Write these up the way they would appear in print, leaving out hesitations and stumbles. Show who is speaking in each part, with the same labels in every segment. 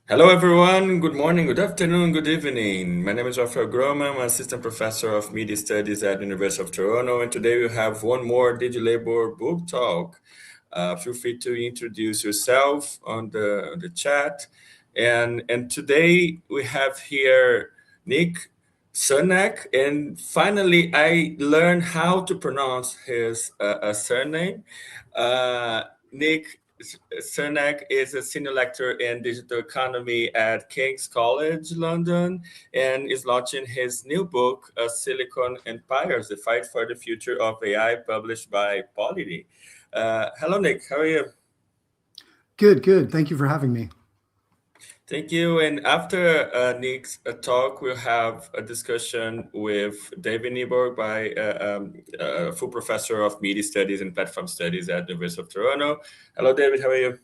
Speaker 1: Hello, everyone. Good morning, good afternoon, good evening. My name is Rafael Groma. I'm assistant professor of media studies at the University of Toronto, and today we have one more DigiLabour book talk. Feel free to introduce yourself on the chat. And today we have here Nick Srnicek, and finally I learned how to pronounce his surname. Nick Srnicek is a senior lecturer in digital economy at King's College London and is launching his new book, Silicon Empires, The Fight for the Future of AI, published by Polity. Hello, Nick. How are you?
Speaker 2: Good, good. Thank you for having me.
Speaker 1: Thank you. And after Nick's talk, we'll have a discussion with David Nieborg, full professor of media studies and platform studies at the University of Toronto. Hello, David. How are you?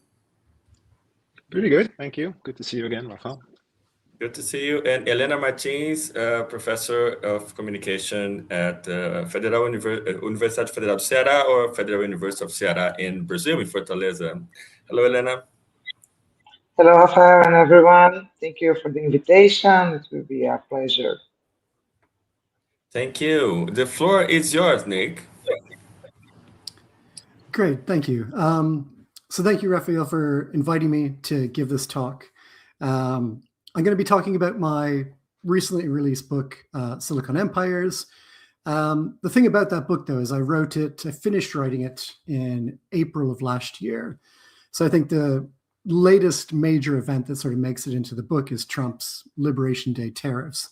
Speaker 3: Pretty good, thank you. Good to see you again, Rafael.
Speaker 1: Good to see you. And Helena Martins, professor of communication at Universidade Federal de Ceará or Federal University of Ceará in Brazil, in Fortaleza. Hello, Helena.
Speaker 4: Hello, Rafael and everyone. Thank you for the invitation. It will be a pleasure.
Speaker 1: Thank you. The floor is yours, Nick.
Speaker 2: Great, thank you. So thank you, Rafael, for inviting me to give this talk. I'm going to be talking about my recently released book, Silicon Empires. The thing about that book, though, is I finished writing it in April of last year. So I think the latest major event that sort of makes it into the book is Trump's Liberation Day tariffs.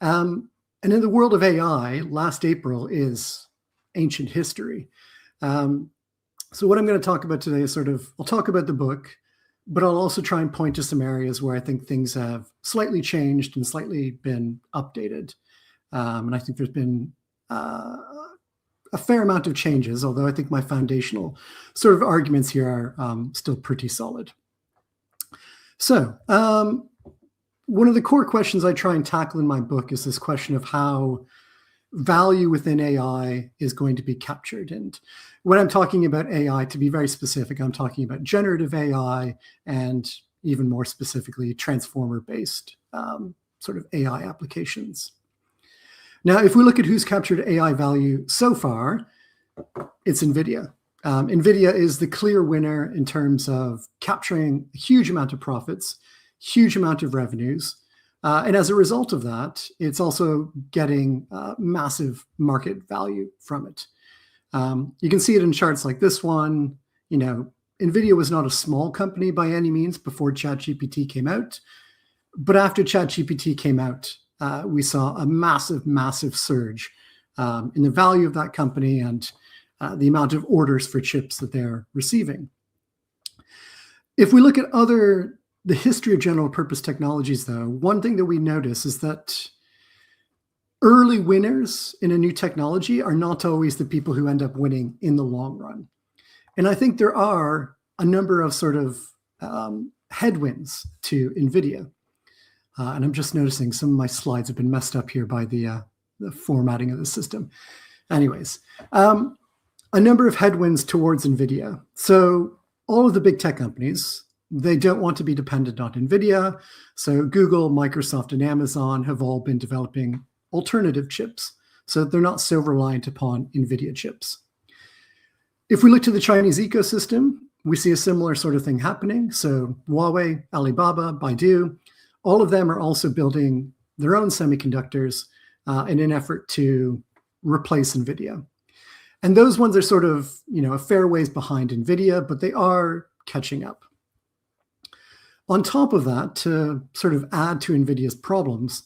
Speaker 2: And in the world of AI, last April is ancient history. So what I'm going to talk about today is I'll talk about the book, but I'll also try and point to some areas where I think things have slightly changed and slightly been updated. And I think there's been a fair amount of changes, although I think my foundational sort of arguments here are still pretty solid. So one of the core questions I try and tackle in my book is this question of how value within AI is going to be captured. And when I'm talking about AI, to be very specific, I'm talking about generative AI and even more specifically, transformer-based sort of AI applications. Now, if we look at who's captured AI value so far, it's Nvidia. Nvidia is the clear winner in terms of capturing a huge amount of profits, huge amount of revenues. And as a result of that, it's also getting massive market value from it. You can see it in charts like this one. You know, Nvidia was not a small company by any means before ChatGPT came out. But after ChatGPT came out, we saw a massive, massive surge in the value of that company and the amount of orders for chips that they're receiving. If we look at the history of general purpose technologies, though, one thing that we notice is that early winners in a new technology are not always the people who end up winning in the long run. And I think there are a number of sort of headwinds to Nvidia. And I'm just noticing some of my slides have been messed up here by the formatting of the system. Anyways, a number of headwinds towards Nvidia. So all of the big tech companies, they don't want to be dependent on Nvidia. So Google, Microsoft, and Amazon have all been developing alternative chips so that they're not so reliant upon Nvidia chips. If we look to the Chinese ecosystem, we see a similar sort of thing happening. So Huawei, Alibaba, Baidu, all of them are also building their own semiconductors in an effort to replace Nvidia. And those ones are sort of, a fair ways behind Nvidia, but they are catching up. On top of that, to sort of add to Nvidia's problems,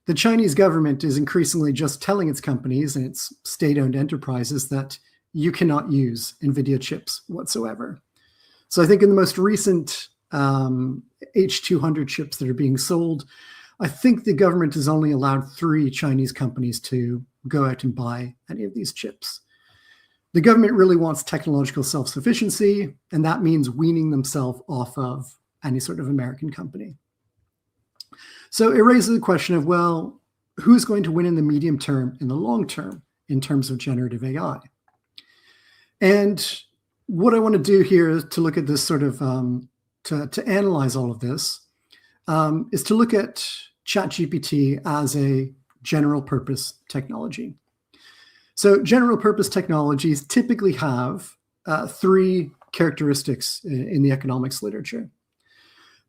Speaker 2: the Chinese government is increasingly just telling its companies and its state-owned enterprises that you cannot use Nvidia chips whatsoever. So I think in the most recent H200 chips that are being sold, I think the government has only allowed 3 Chinese companies to go out and buy any of these chips. The government really wants technological self-sufficiency, and that means weaning themselves off of any sort of American company. So it raises the question of, well, who's going to win in the medium term, in the long term, in terms of generative AI? And what I want to do here is to look at this sort of, to analyze all of this. is to look at ChatGPT as a general purpose technology. So general purpose technologies typically have three characteristics in the economics literature.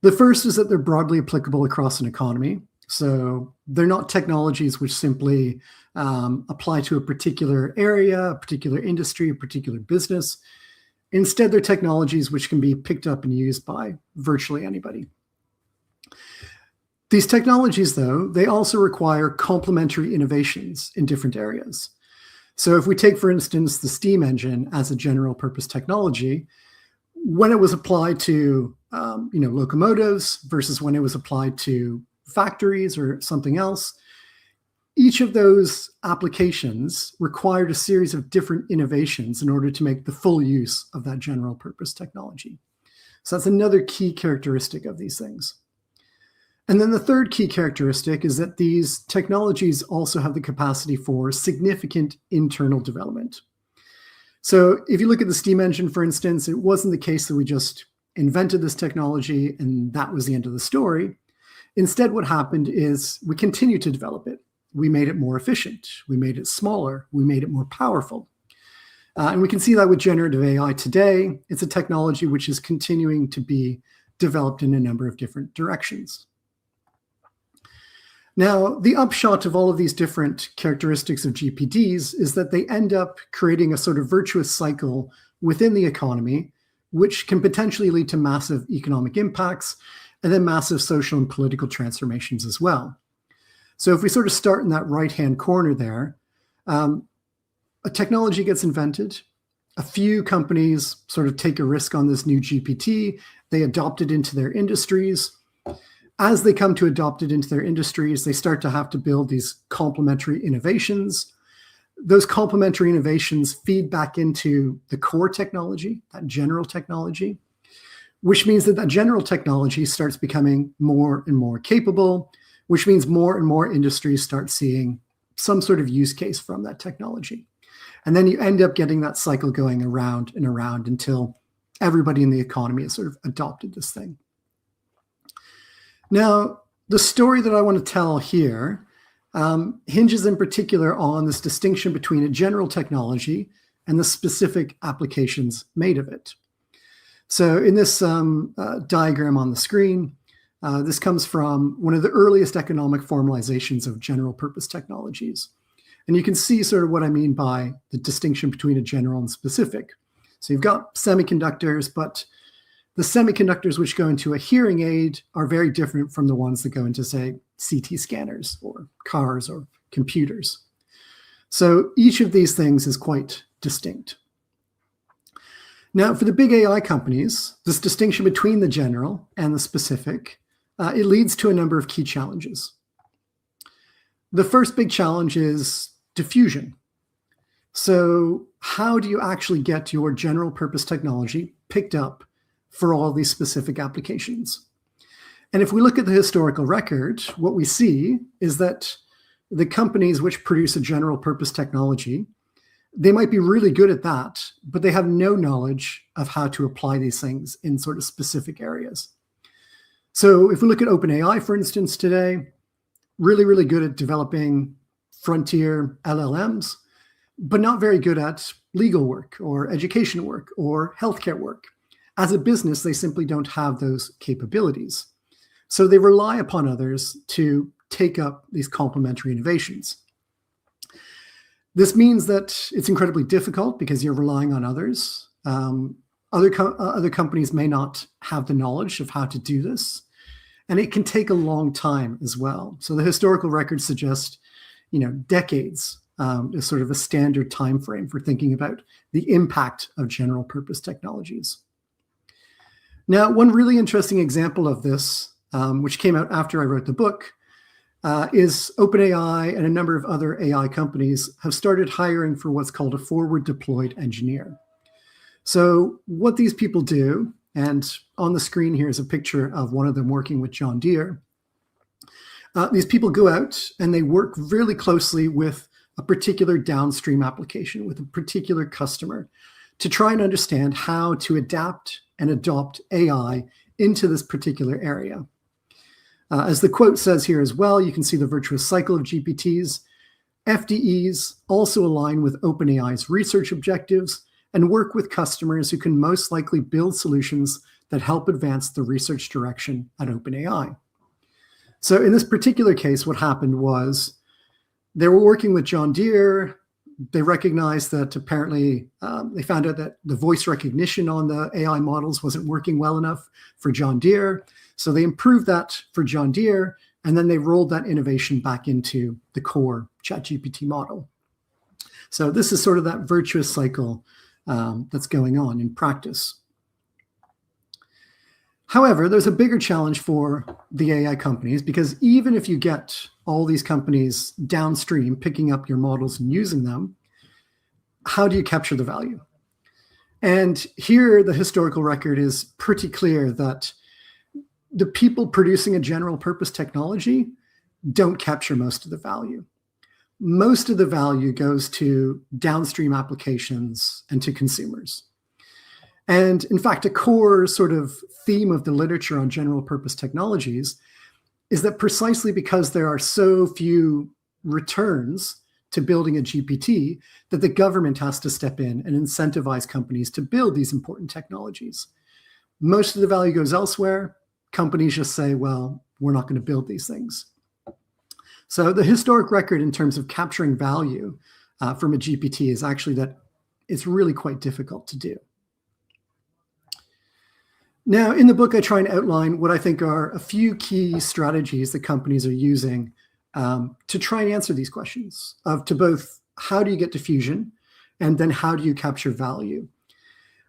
Speaker 2: The first is that they're broadly applicable across an economy. So they're not technologies which simply apply to a particular area, a particular industry, a particular business. Instead, they're technologies which can be picked up and used by virtually anybody. These technologies, though, they also require complementary innovations in different areas. So if we take, for instance, the steam engine as a general purpose technology, when it was applied to locomotives versus when it was applied to factories or something else, each of those applications required a series of different innovations in order to make the full use of that general purpose technology. So that's another key characteristic of these things. And then the third key characteristic is that these technologies also have the capacity for significant internal development. So if you look at the steam engine, for instance, it wasn't the case that we just invented this technology and that was the end of the story. Instead, what happened is we continued to develop it. We made it more efficient. We made it smaller. We made it more powerful. And we can see that with generative AI today. It's a technology which is continuing to be developed in a number of different directions. Now, the upshot of all of these different characteristics of GPTs is that they end up creating a sort of virtuous cycle within the economy, which can potentially lead to massive economic impacts and then massive social and political transformations as well. So if we sort of start in that right-hand corner there, a technology gets invented, a few companies sort of take a risk on this new GPT, they adopt it into their industries. As they come to adopt it into their industries, they start to have to build these complementary innovations. Those complementary innovations feed back into the core technology, that general technology, which means that general technology starts becoming more and more capable, which means more and more industries start seeing some sort of use case from that technology. And then you end up getting that cycle going around and around until everybody in the economy has sort of adopted this thing. Now, the story that I want to tell here hinges in particular on this distinction between a general technology and the specific applications made of it. So in this diagram on the screen, this comes from one of the earliest economic formalizations of general purpose technologies. And you can see sort of what I mean by the distinction between a general and specific. So you've got semiconductors, but the semiconductors which go into a hearing aid are very different from the ones that go into, say, CT scanners or cars or computers. So each of these things is quite distinct. Now, for the big AI companies, this distinction between the general and the specific, it leads to a number of key challenges. The first big challenge is diffusion. So how do you actually get your general purpose technology picked up for all these specific applications? And if we look at the historical record, what we see is that the companies which produce a general purpose technology, they might be really good at that, but they have no knowledge of how to apply these things in sort of specific areas. So if we look at OpenAI, for instance, today, really, really good at developing frontier LLMs, but not very good at legal work or education work or healthcare work. As a business, they simply don't have those capabilities. So they rely upon others to take up these complementary innovations. This means that it's incredibly difficult because you're relying on others. Other companies may not have the knowledge of how to do this, and it can take a long time as well. So the historical records suggest, decades is sort of a standard time frame for thinking about the impact of general purpose technologies. Now, one really interesting example of this, which came out after I wrote the book, is OpenAI and a number of other AI companies have started hiring for what's called a forward deployed engineer. So what these people do, and on the screen here is a picture of one of them working with John Deere. These people go out and they work really closely with a particular downstream application, with a particular customer, to try and understand how to adapt and adopt AI into this particular area. As the quote says here as well, you can see the virtuous cycle of GPTs. FDEs also align with OpenAI's research objectives and work with customers who can most likely build solutions that help advance the research direction at OpenAI. So in this particular case, what happened was they were working with John Deere. They recognized that apparently they found out that the voice recognition on the AI models wasn't working well enough for John Deere. So they improved that for John Deere, and then they rolled that innovation back into the core ChatGPT model. So this is sort of that virtuous cycle that's going on in practice. However, there's a bigger challenge for the AI companies, because even if you get all these companies downstream picking up your models and using them, how do you capture the value? And here, the historical record is pretty clear that the people producing a general purpose technology don't capture most of the value. Most of the value goes to downstream applications and to consumers. And in fact, a core sort of theme of the literature on general purpose technologies is that precisely because there are so few returns to building a GPT, that the government has to step in and incentivize companies to build these important technologies. Most of the value goes elsewhere. Companies just say, well, we're not going to build these things. So the historic record in terms of capturing value from a GPT is actually that it's really quite difficult to do. Now, in the book, I try and outline what I think are a few key strategies that companies are using to try and answer these questions to both how do you get diffusion and then how do you capture value.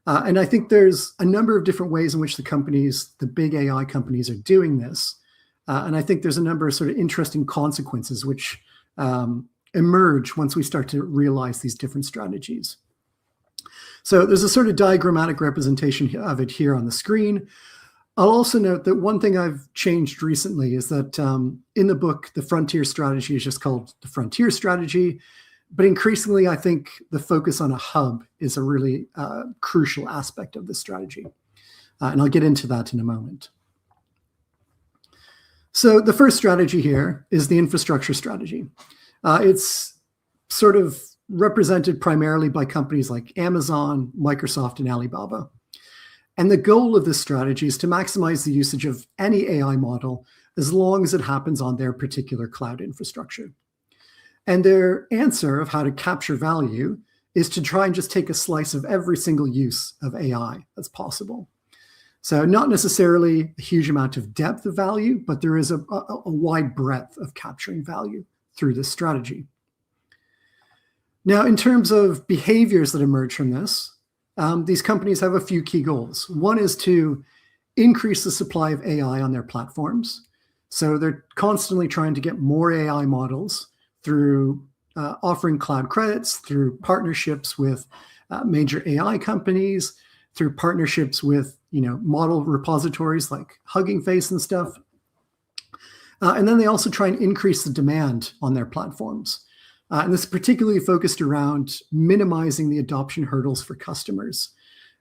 Speaker 2: And I think there's a number of different ways in which the big AI companies are doing this. And I think there's a number of sort of interesting consequences which emerge once we start to realize these different strategies. So there's a sort of diagrammatic representation of it here on the screen. I'll also note that one thing I've changed recently is that in the book, the frontier strategy is just called the frontier strategy. But increasingly, I think the focus on a hub is a really crucial aspect of this strategy. And I'll get into that in a moment. So the first strategy here is the infrastructure strategy. It's sort of represented primarily by companies like Amazon, Microsoft, and Alibaba. And the goal of this strategy is to maximize the usage of any AI model as long as it happens on their particular cloud infrastructure. And their answer of how to capture value is to try and just take a slice of every single use of AI that's possible. So not necessarily a huge amount of depth of value, but there is a wide breadth of capturing value through this strategy. Now, in terms of behaviors that emerge from this, these companies have a few key goals. One is to increase the supply of AI on their platforms. So they're constantly trying to get more AI models through offering cloud credits, through partnerships with major AI companies, through partnerships with model repositories like Hugging Face and stuff. And then they also try and increase the demand on their platforms. And this is particularly focused around minimizing the adoption hurdles for customers.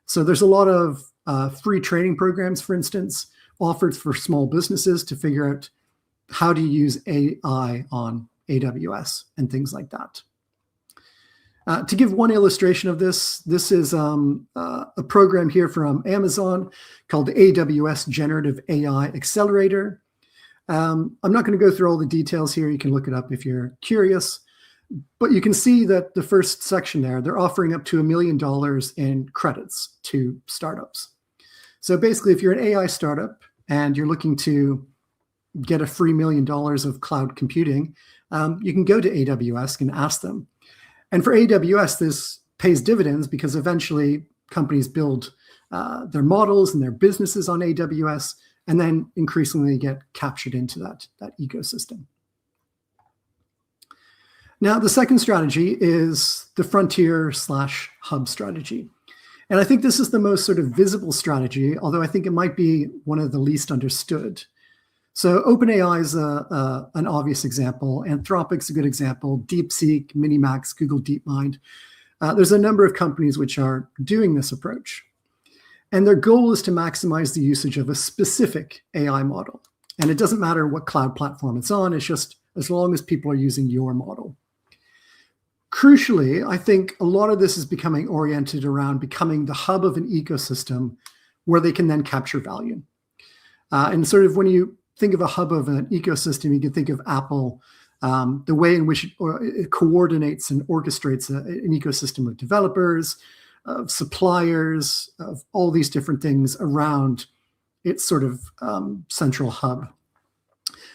Speaker 2: So there's a lot of free training programs, for instance, offered for small businesses to figure out how to use AI on AWS and things like that. To give one illustration of this, this is a program here from Amazon called the AWS Generative AI Accelerator. I'm not going to go through all the details here. You can look it up if you're curious. But you can see that the first section there, they're offering up to $1 million in credits to startups. So basically, if you're an AI startup and you're looking to get a free $1 million of cloud computing, you can go to AWS and ask them. And for AWS, this pays dividends because eventually companies build their models and their businesses on AWS, and then increasingly get captured into that ecosystem. Now, the second strategy is the frontier/hub strategy. And I think this is the most sort of visible strategy, although I think it might be one of the least understood. So OpenAI is an obvious example. Anthropic's a good example. DeepSeek, Minimax, Google DeepMind. There's a number of companies which are doing this approach. And their goal is to maximize the usage of a specific AI model. And it doesn't matter what cloud platform it's on, it's just as long as people are using your model. Crucially, I think a lot of this is becoming oriented around becoming the hub of an ecosystem where they can then capture value. And sort of when you think of a hub of an ecosystem, you can think of Apple, the way in which it coordinates and orchestrates an ecosystem of developers, of suppliers, of all these different things around its sort of central hub.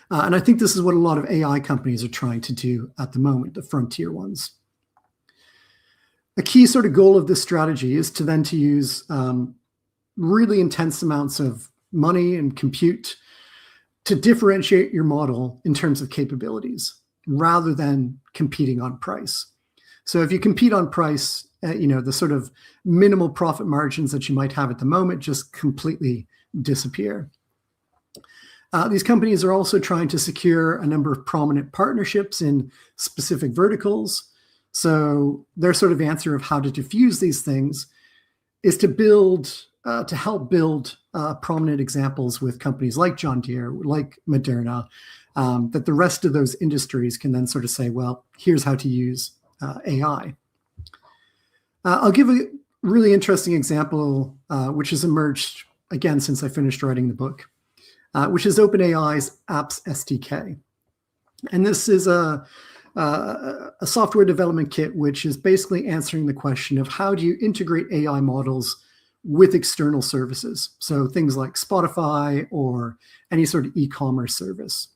Speaker 2: And I think this is what a lot of AI companies are trying to do at the moment, the frontier ones. A key sort of goal of this strategy is to then use really intense amounts of money and compute to differentiate your model in terms of capabilities rather than competing on price. So if you compete on price, the sort of minimal profit margins that you might have at the moment just completely disappear. These companies are also trying to secure a number of prominent partnerships in specific verticals. So their sort of answer of how to diffuse these things is to help build prominent examples with companies like John Deere, like Moderna, that the rest of those industries can then sort of say, well, here's how to use AI. I'll give a really interesting example, which has emerged, again, since I finished writing the book, which is OpenAI's Apps SDK. And this is a software development kit, which is basically answering the question of how do you integrate AI models with external services? So things like Spotify or any sort of e-commerce service.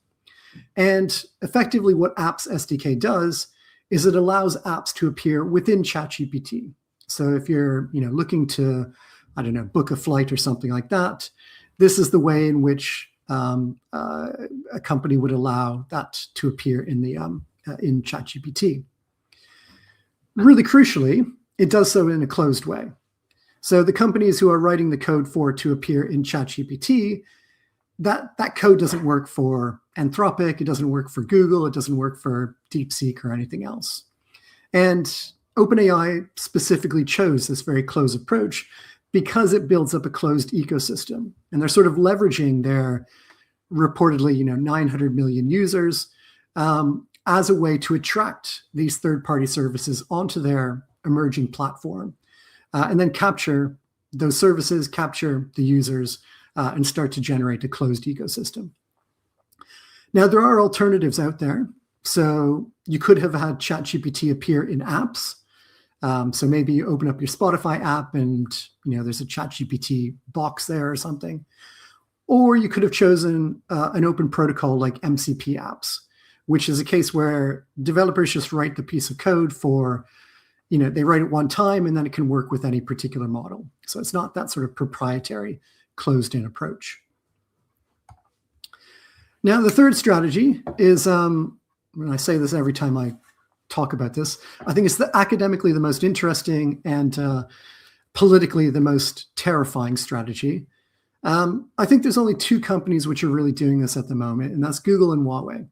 Speaker 2: And effectively what Apps SDK does is it allows apps to appear within ChatGPT. So if you're looking to, I don't know, book a flight or something like that, this is the way in which a company would allow that to appear in ChatGPT. Really crucially, it does so in a closed way. So the companies who are writing the code for it to appear in ChatGPT, that code doesn't work for Anthropic, it doesn't work for Google, it doesn't work for DeepSeek or anything else. And OpenAI specifically chose this very closed approach because it builds up a closed ecosystem. And they're sort of leveraging their reportedly 900 million users as a way to attract these third-party services onto their emerging platform. And then capture those services, capture the users, and start to generate a closed ecosystem. Now, there are alternatives out there. So you could have had ChatGPT appear in apps. So maybe you open up your Spotify app and there's a ChatGPT box there or something. Or you could have chosen an open protocol like MCP apps, which is a case where developers just write the piece of code for they write it one time and then it can work with any particular model. So it's not that sort of proprietary closed-in approach. Now, the third strategy is, when I say this every time I talk about this, I think it's academically the most interesting and politically the most terrifying strategy. I think there's only two companies which are really doing this at the moment, and that's Google and Huawei.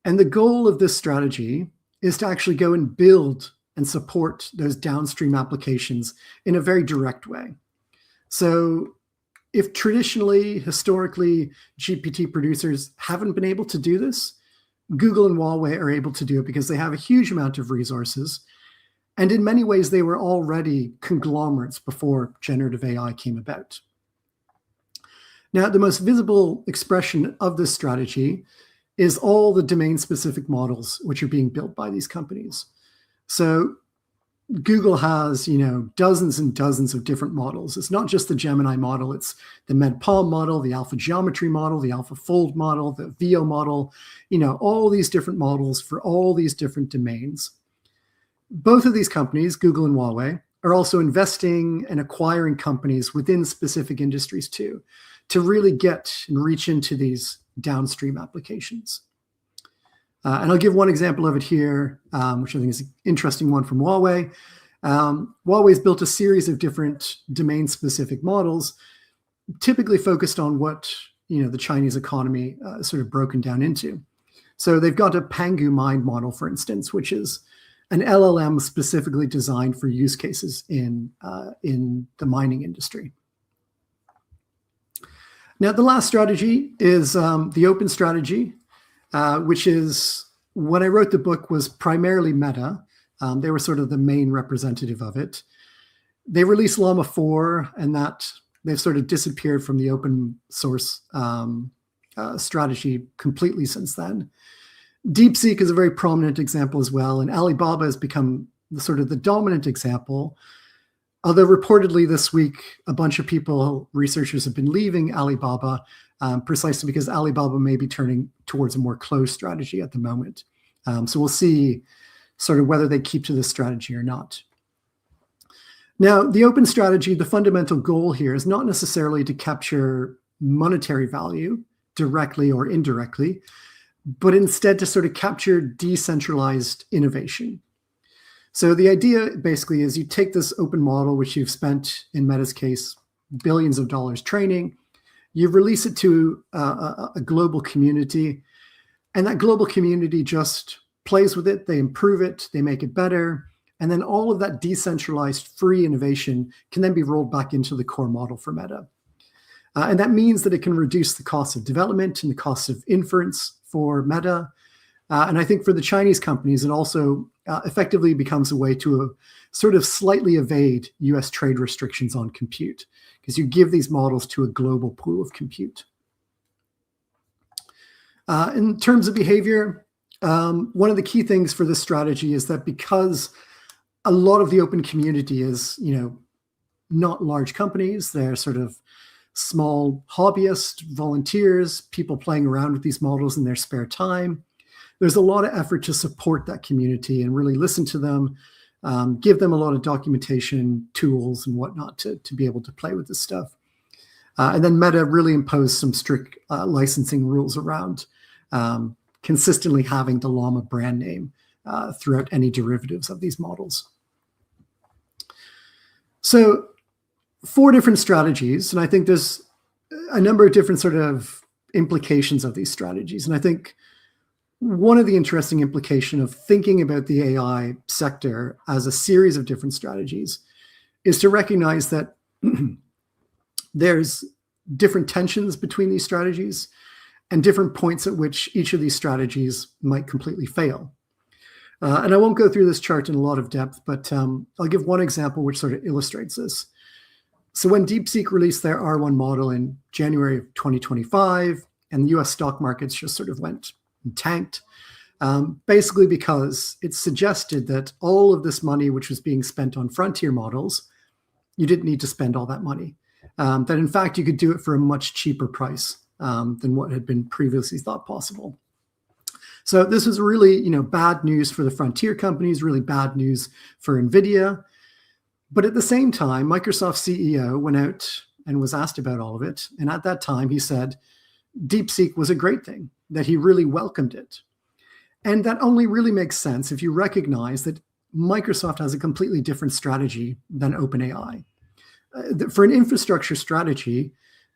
Speaker 2: And the goal of this strategy is to actually go and build and support those downstream applications in a very direct way. So if traditionally, historically, GPT producers haven't been able to do this, Google and Huawei are able to do it because they have a huge amount of resources. And in many ways, they were already conglomerates before generative AI came about. Now, the most visible expression of this strategy is all the domain-specific models which are being built by these companies. So Google has, dozens and dozens of different models. It's not just the Gemini model. It's the MedPalm model, the Alpha Geometry model, the AlphaFold model, the VO model, all these different models for all these different domains. Both of these companies, Google and Huawei, are also investing and acquiring companies within specific industries too, to really get and reach into these downstream applications. And I'll give one example of it here, which I think is an interesting one from Huawei. Huawei's built a series of different domain-specific models, typically focused on what the Chinese economy is sort of broken down into. So they've got a Pangu Mind model, for instance, which is an LLM specifically designed for use cases in the mining industry. Now, the last strategy is the open strategy, which is, when I wrote the book, was primarily Meta. They were sort of the main representative of it. They released Llama 4, and that they've sort of disappeared from the open source strategy completely since then. DeepSeek is a very prominent example as well, and Alibaba has become sort of the dominant example. Although reportedly this week, a bunch of people, researchers, have been leaving Alibaba precisely because Alibaba may be turning towards a more closed strategy at the moment. So we'll see sort of whether they keep to this strategy or not. Now, the open strategy, the fundamental goal here is not necessarily to capture monetary value directly or indirectly, but instead to sort of capture decentralized innovation. So the idea basically is you take this open model, which you've spent, in Meta's case, billions of dollars training, you release it to a global community, and that global community just plays with it, they improve it, they make it better, and then all of that decentralized free innovation can then be rolled back into the core model for Meta. And that means that it can reduce the cost of development and the cost of inference for Meta. And I think for the Chinese companies, it also effectively becomes a way to sort of slightly evade US trade restrictions on compute, because you give these models to a global pool of compute. In terms of behavior, one of the key things for this strategy is that because a lot of the open community is, not large companies, they're sort of small hobbyists, volunteers, people playing around with these models in their spare time. There's a lot of effort to support that community and really listen to them, give them a lot of documentation, tools, and whatnot to be able to play with this stuff. And then Meta really imposed some strict licensing rules around consistently having the Llama brand name throughout any derivatives of these models. So 4 different strategies, and I think there's a number of different sort of implications of these strategies. And I think one of the interesting implications of thinking about the AI sector as a series of different strategies is to recognize that there's different tensions between these strategies and different points at which each of these strategies might completely fail. And I won't go through this chart in a lot of depth, but I'll give one example which sort of illustrates this. So when DeepSeek released their R1 model in January of 2025, and the US stock markets just sort of went and tanked, basically because it suggested that all of this money which was being spent on frontier models, you didn't need to spend all that money. That in fact, you could do it for a much cheaper price than what had been previously thought possible. So this was really, bad news for the frontier companies, really bad news for Nvidia. But at the same time, Microsoft's CEO went out and was asked about all of it. And at that time, he said DeepSeek was a great thing, that he really welcomed it. And that only really makes sense if you recognize that Microsoft has a completely different strategy than OpenAI. For an infrastructure strategy,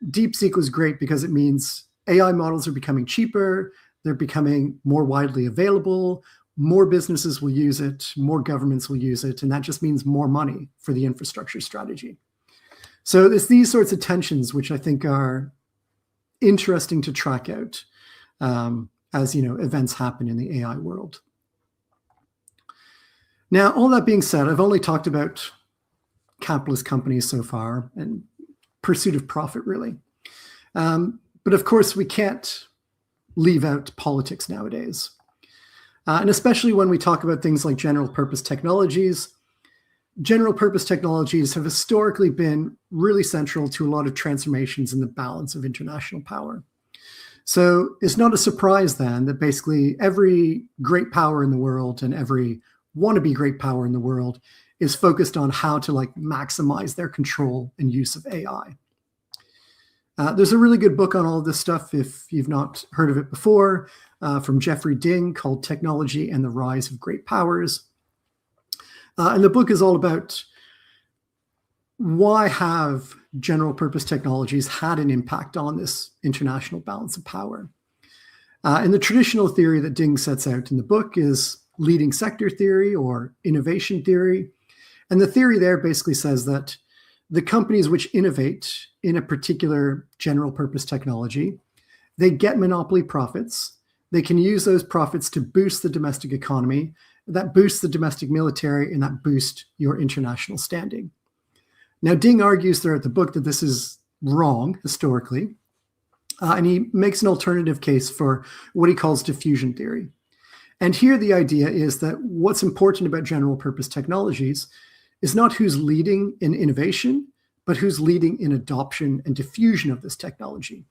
Speaker 2: DeepSeek was great because it means AI models are becoming cheaper, they're becoming more widely available, more businesses will use it, more governments will use it, and that just means more money for the infrastructure strategy. So it's these sorts of tensions which I think are interesting to track out as events happen in the AI world. Now, all that being said, I've only talked about capitalist companies so far and pursuit of profit, really. But of course, we can't leave out politics nowadays. And especially when we talk about things like general purpose technologies. General purpose technologies have historically been really central to a lot of transformations in the balance of international power. So it's not a surprise then that basically every great power in the world and every wannabe great power in the world is focused on how to maximize their control and use of AI. There's a really good book on all of this stuff if you've not heard of it before, from Jeffrey Ding called Technology and the Rise of Great Powers. And the book is all about why have general purpose technologies had an impact on this international balance of power. And the traditional theory that Ding sets out in the book is leading sector theory or innovation theory. And the theory there basically says that the companies which innovate in a particular general purpose technology, they get monopoly profits. They can use those profits to boost the domestic economy. That boosts the domestic military, and that boosts your international standing. Now, Ding argues throughout the book that this is wrong historically, and he makes an alternative case for what he calls diffusion theory. And here the idea is that what's important about general purpose technologies is not who's leading in innovation, but who's leading in adoption and diffusion of this technology.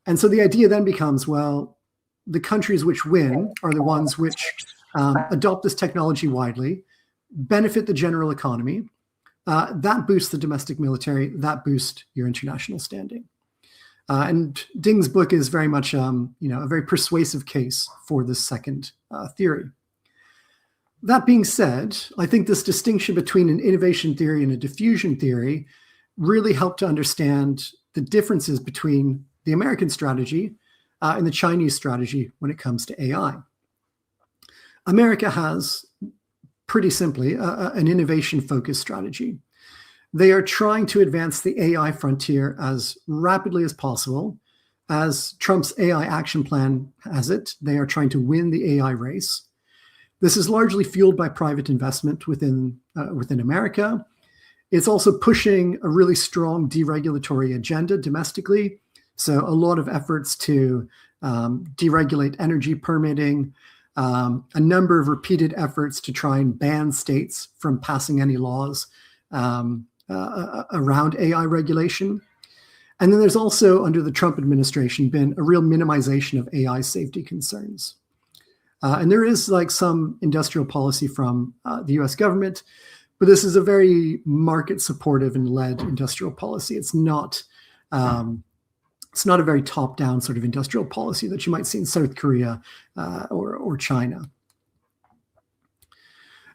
Speaker 2: And so the idea then becomes, well, the countries which win are the ones which adopt this technology widely, benefit the general economy. That boosts the domestic military. That boosts your international standing. And Ding's book is very much, a very persuasive case for this second theory. That being said, I think this distinction between an innovation theory and a diffusion theory really helped to understand the differences between the American strategy and the Chinese strategy when it comes to AI. America has, pretty simply, an innovation-focused strategy. They are trying to advance the AI frontier as rapidly as possible. As Trump's AI action plan has it, they are trying to win the AI race. This is largely fueled by private investment within America. It's also pushing a really strong deregulatory agenda domestically. So a lot of efforts to deregulate energy permitting, a number of repeated efforts to try and ban states from passing any laws around AI regulation. And then there's also, under the Trump administration, been a real minimization of AI safety concerns. And there is like some industrial policy from the US government, but this is a very market supportive and led industrial policy. It's not a very top-down sort of industrial policy that you might see in South Korea or China.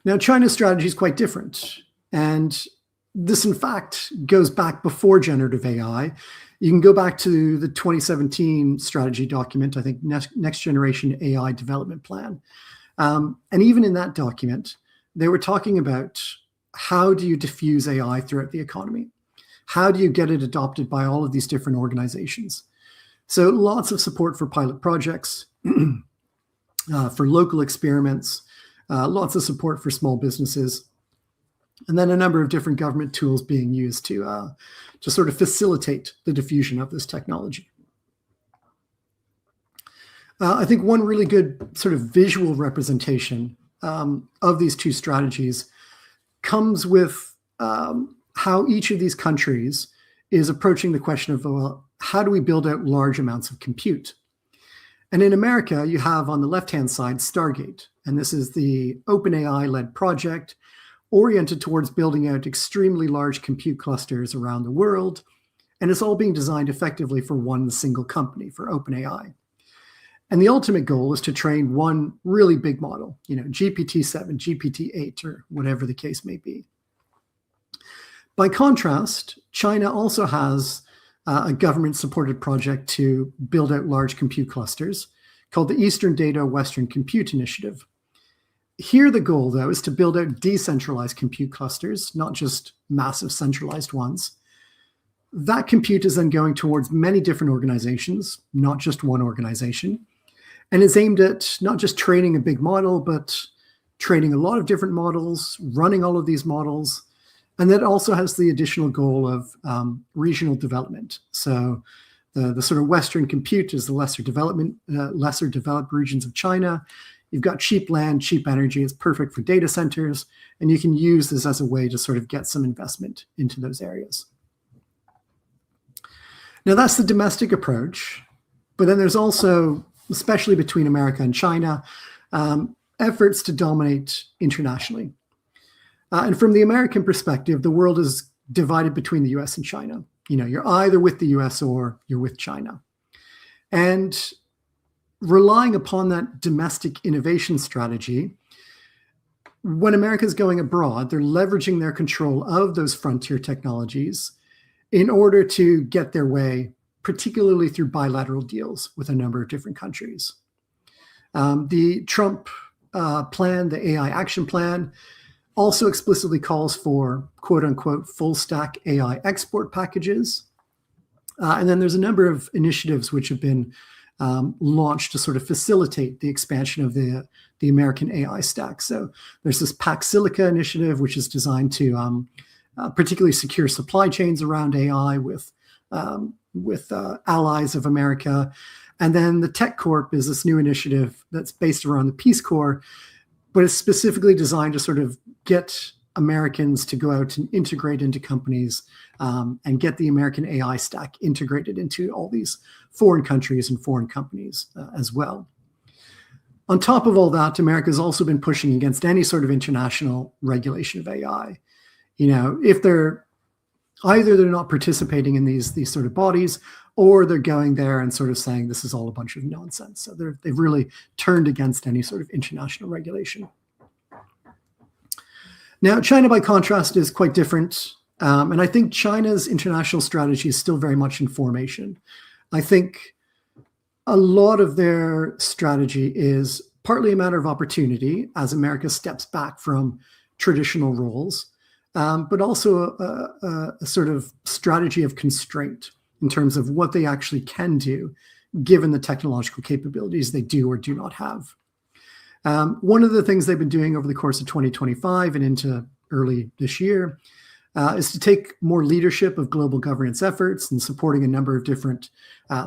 Speaker 2: Now, China's strategy is quite different. And this, in fact, goes back before generative AI. You can go back to the 2017 strategy document, I think, Next Generation AI Development Plan. And even in that document, they were talking about how do you diffuse AI throughout the economy? How do you get it adopted by all of these different organizations? So lots of support for pilot projects, for local experiments, lots of support for small businesses, and then a number of different government tools being used to sort of facilitate the diffusion of this technology. I think one really good sort of visual representation of these two strategies comes with how each of these countries is approaching the question of, well, how do we build out large amounts of compute? And in America, you have on the left-hand side Stargate, and this is the OpenAI-led project oriented towards building out extremely large compute clusters around the world, and it's all being designed effectively for one single company, for OpenAI. And the ultimate goal is to train one really big model, GPT-7, GPT-8, or whatever the case may be. By contrast, China also has a government-supported project to build out large compute clusters called the Eastern Data Western Compute Initiative. Here, the goal, though, is to build out decentralized compute clusters, not just massive centralized ones. That compute is then going towards many different organizations, not just one organization, and is aimed at not just training a big model, but training a lot of different models, running all of these models, and that also has the additional goal of regional development. So the sort of Western compute is the lesser developed regions of China. You've got cheap land, cheap energy. It's perfect for data centers, and you can use this as a way to sort of get some investment into those areas. Now, that's the domestic approach, but then there's also, especially between America and China, efforts to dominate internationally. And from the American perspective, the world is divided between the US and China. You're either with the US or you're with China. And relying upon that domestic innovation strategy, when America's going abroad, they're leveraging their control of those frontier technologies in order to get their way, particularly through bilateral deals with a number of different countries. The Trump plan, the AI action plan, also explicitly calls for quote unquote full stack AI export packages. And then there's a number of initiatives which have been launched to sort of facilitate the expansion of the American AI stack. So there's this Pax Silica initiative, which is designed to particularly secure supply chains around AI with allies of America. And then the Tech Corp is this new initiative that's based around the Peace Corps, but it's specifically designed to sort of get Americans to go out and integrate into companies and get the American AI stack integrated into all these foreign countries and foreign companies as well. On top of all that, America has also been pushing against any sort of international regulation of AI. You know, if they're not participating in these sort of bodies, or they're going there and sort of saying this is all a bunch of nonsense. So they've really turned against any sort of international regulation. Now, China, by contrast, is quite different. And I think China's international strategy is still very much in formation. I think a lot of their strategy is partly a matter of opportunity as America steps back from traditional roles, but also a sort of strategy of constraint in terms of what they actually can do, given the technological capabilities they do or do not have. One of the things they've been doing over the course of 2025 and into early this year is to take more leadership of global governance efforts and supporting a number of different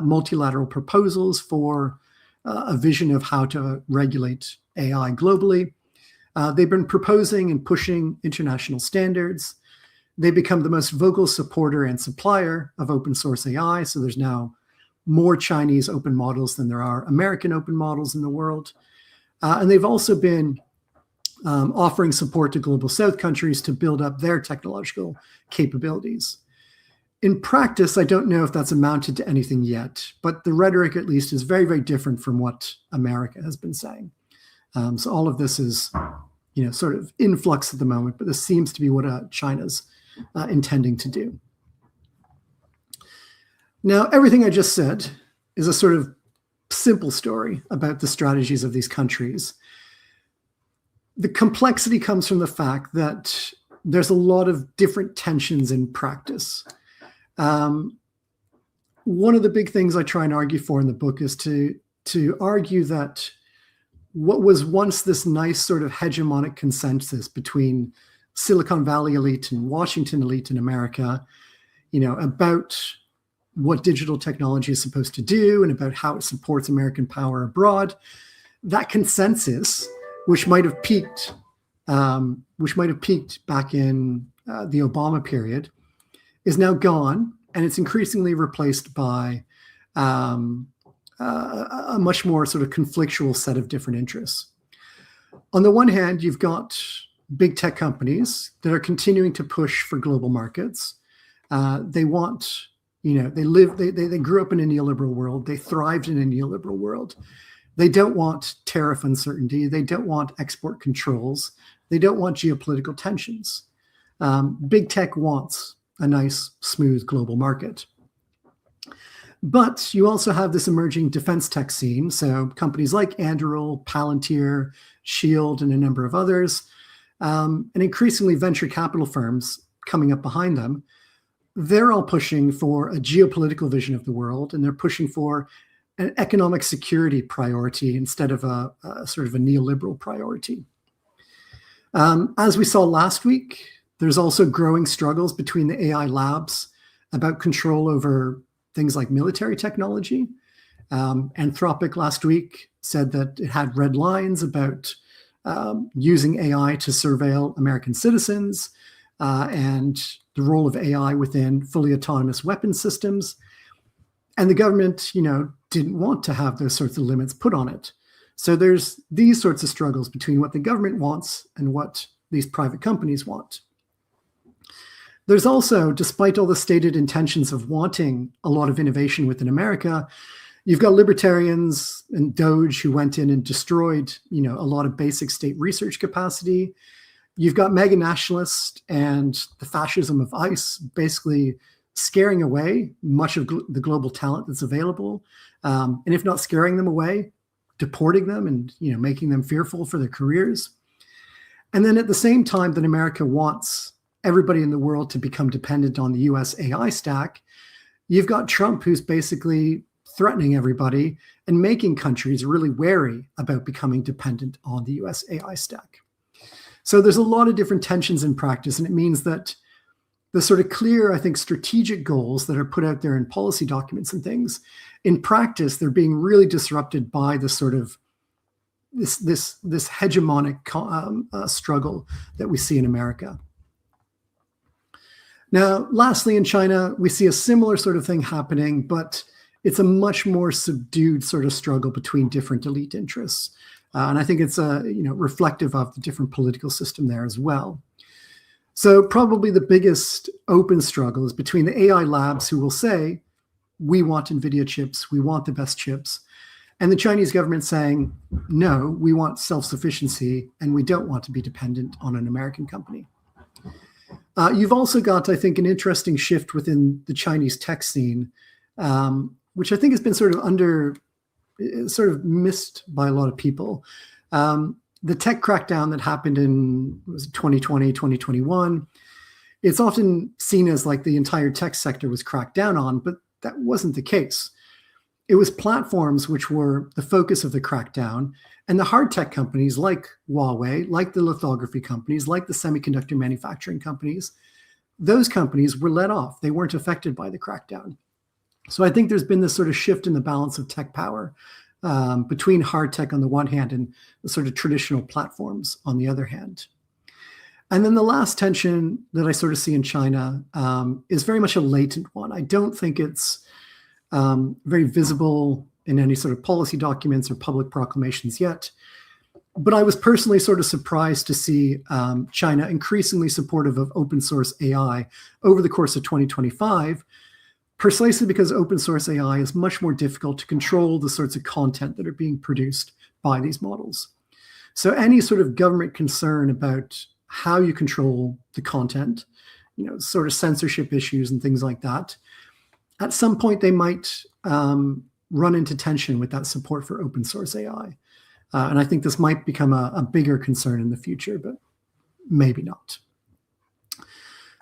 Speaker 2: multilateral proposals for a vision of how to regulate AI globally. They've been proposing and pushing international standards. They become the most vocal supporter and supplier of open source AI. So there's now more Chinese open models than there are American open models in the world. And they've also been offering support to global South countries to build up their technological capabilities. In practice, I don't know if that's amounted to anything yet, but the rhetoric at least is very, very different from what America has been saying. So all of this is, you know, sort of in flux at the moment, but this seems to be what China's intending to do. Now, everything I just said is a sort of simple story about the strategies of these countries. The complexity comes from the fact that there's a lot of different tensions in practice. One of the big things I try and argue for in the book is to argue that what was once this nice sort of hegemonic consensus between Silicon Valley elite and Washington elite in America, you know, about what digital technology is supposed to do and about how it supports American power abroad, that consensus, which might have peaked back in the Obama period, is now gone, and it's increasingly replaced by a much more sort of conflictual set of different interests. On the one hand, you've got big tech companies that are continuing to push for global markets. They want, you know, they grew up in a neoliberal world. They thrived in a neoliberal world. They don't want tariff uncertainty. They don't want export controls. They don't want geopolitical tensions. Big tech wants a nice, smooth global market. But you also have this emerging defense tech scene. So companies like Anduril, Palantir, Shield, and a number of others, and increasingly venture capital firms coming up behind them, they're all pushing for a geopolitical vision of the world, and they're pushing for an economic security priority instead of a sort of a neoliberal priority. As we saw last week, there's also growing struggles between the AI labs about control over things like military technology. Anthropic last week said that it had red lines about using AI to surveil American citizens and the role of AI within fully autonomous weapon systems. And the government, you know, didn't want to have those sorts of limits put on it. So there's these sorts of struggles between what the government wants and what these private companies want. There's also, despite all the stated intentions of wanting a lot of innovation within America, you've got libertarians and Doge who went in and destroyed, you know, a lot of basic state research capacity. You've got mega nationalists and the fascism of ICE basically scaring away much of the global talent that's available, and if not scaring them away, deporting them and, you know, making them fearful for their careers. And then at the same time that America wants everybody in the world to become dependent on the US AI stack, you've got Trump, who's basically threatening everybody and making countries really wary about becoming dependent on the US AI stack. So there's a lot of different tensions in practice, and it means that the sort of clear, I think, strategic goals that are put out there in policy documents and things, in practice, they're being really disrupted by the sort of this hegemonic struggle that we see in America. Now, lastly, in China, we see a similar sort of thing happening, but it's a much more subdued sort of struggle between different elite interests. And I think it's reflective of the different political system there as well. So probably the biggest open struggle is between the AI labs who will say, we want Nvidia chips, we want the best chips, and the Chinese government saying, no, we want self-sufficiency and we don't want to be dependent on an American company. You've also got, I think, an interesting shift within the Chinese tech scene, which I think has been sort of missed by a lot of people. The tech crackdown that happened in 2020, 2021, it's often seen as like the entire tech sector was cracked down on, but that wasn't the case. It was platforms which were the focus of the crackdown, and the hard tech companies like Huawei, like the lithography companies, like the semiconductor manufacturing companies, those companies were let off. They weren't affected by the crackdown. So I think there's been this sort of shift in the balance of tech power between hard tech on the one hand and the sort of traditional platforms on the other hand. And then the last tension that I sort of see in China is very much a latent one. I don't think it's very visible in any sort of policy documents or public proclamations yet. But I was personally sort of surprised to see China increasingly supportive of open source AI over the course of 2025, precisely because open source AI is much more difficult to control the sorts of content that are being produced by these models. So any sort of government concern about how you control the content, sort of censorship issues and things like that, at some point they might run into tension with that support for open source AI. And I think this might become a bigger concern in the future, but maybe not.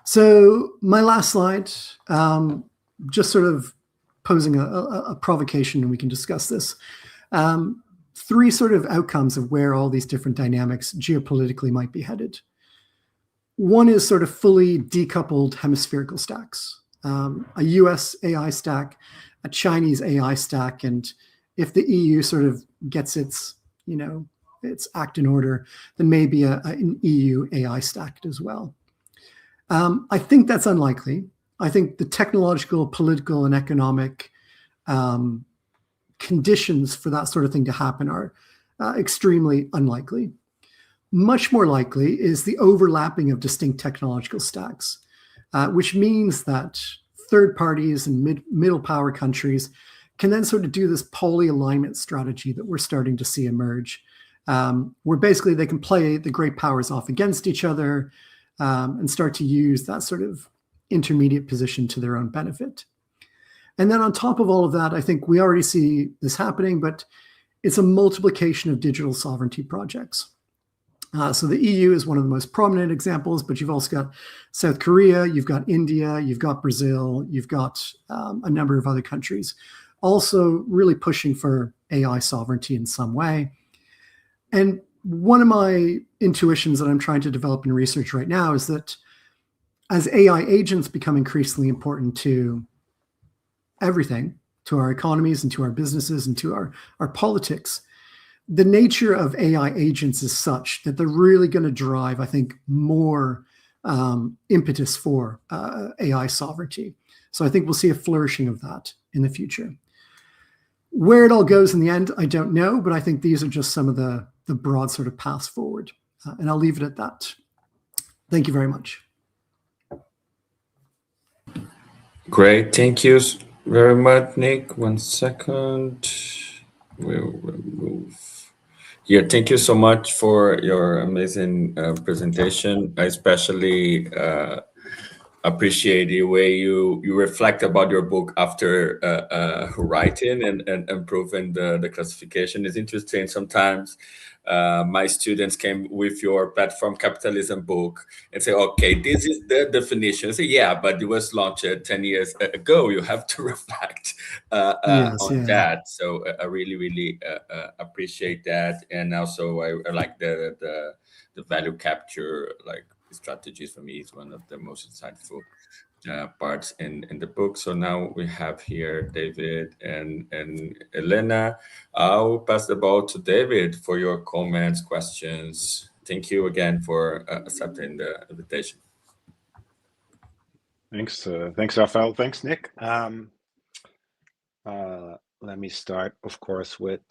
Speaker 2: So my last slide, just sort of posing a provocation, and we can discuss this. Three sort of outcomes of where all these different dynamics geopolitically might be headed. One is sort of fully decoupled hemispherical stacks, a US AI stack, a Chinese AI stack, and if the EU sort of gets its act in order, then maybe an EU AI stack as well. I think that's unlikely. I think the technological, political, and economic conditions for that sort of thing to happen are extremely unlikely. Much more likely is the overlapping of distinct technological stacks, which means that third parties and middle power countries can then sort of do this poly-alignment strategy that we're starting to see emerge, where basically they can play the great powers off against each other and start to use that sort of intermediate position to their own benefit. And then on top of all of that, I think we already see this happening, but it's a multiplication of digital sovereignty projects. So the EU is one of the most prominent examples, but you've also got South Korea, you've got India, you've got Brazil, you've got a number of other countries also really pushing for AI sovereignty in some way. And one of my intuitions that I'm trying to develop in research right now is that as AI agents become increasingly important to everything, to our economies and to our businesses and to our politics, the nature of AI agents is such that they're really going to drive, I think, more impetus for AI sovereignty. So I think we'll see a flourishing of that in the future. Where it all goes in the end, I don't know, but I think these are just some of the broad sort of paths forward. And I'll leave it at that. Thank you very much.
Speaker 1: Great. Thank you very much, Nick. 1 second. We'll remove. Yeah, thank you so much for your amazing presentation. I especially appreciate the way you reflect about your book after writing and improving the classification. It's interesting sometimes. My students came with your platform capitalism book and say, okay, this is the definition. I say, yeah, but it was launched 10 years ago. You have to reflect
Speaker 2: Yes,
Speaker 1: on
Speaker 2: yeah.
Speaker 1: that. So I really appreciate that. And also I like the value capture like strategies. For me is one of the most insightful parts in the book. So now we have here David and Helena. I'll pass the ball to David for your comments, questions. Thank you again for accepting the invitation.
Speaker 3: Thanks, Raphael. Thanks, Nick. Let me start, of course, with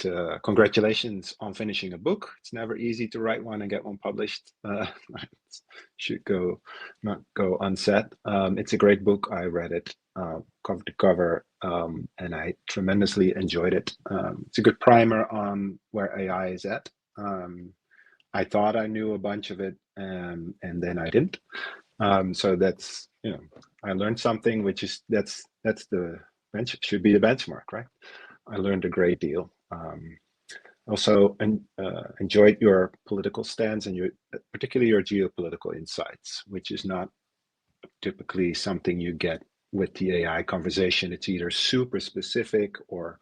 Speaker 3: congratulations on finishing a book. It's never easy to write one and get one published. Should not go unsaid. It's a great book. I read it cover to cover, and I tremendously enjoyed it. It's a good primer on where AI is at. I thought I knew a bunch of it, and then I didn't. So that's, I learned something, which is that's the should be the benchmark, right? I learned a great deal. Also enjoyed your political stance and particularly your geopolitical insights, which is not typically something you get with the AI conversation. It's either super specific or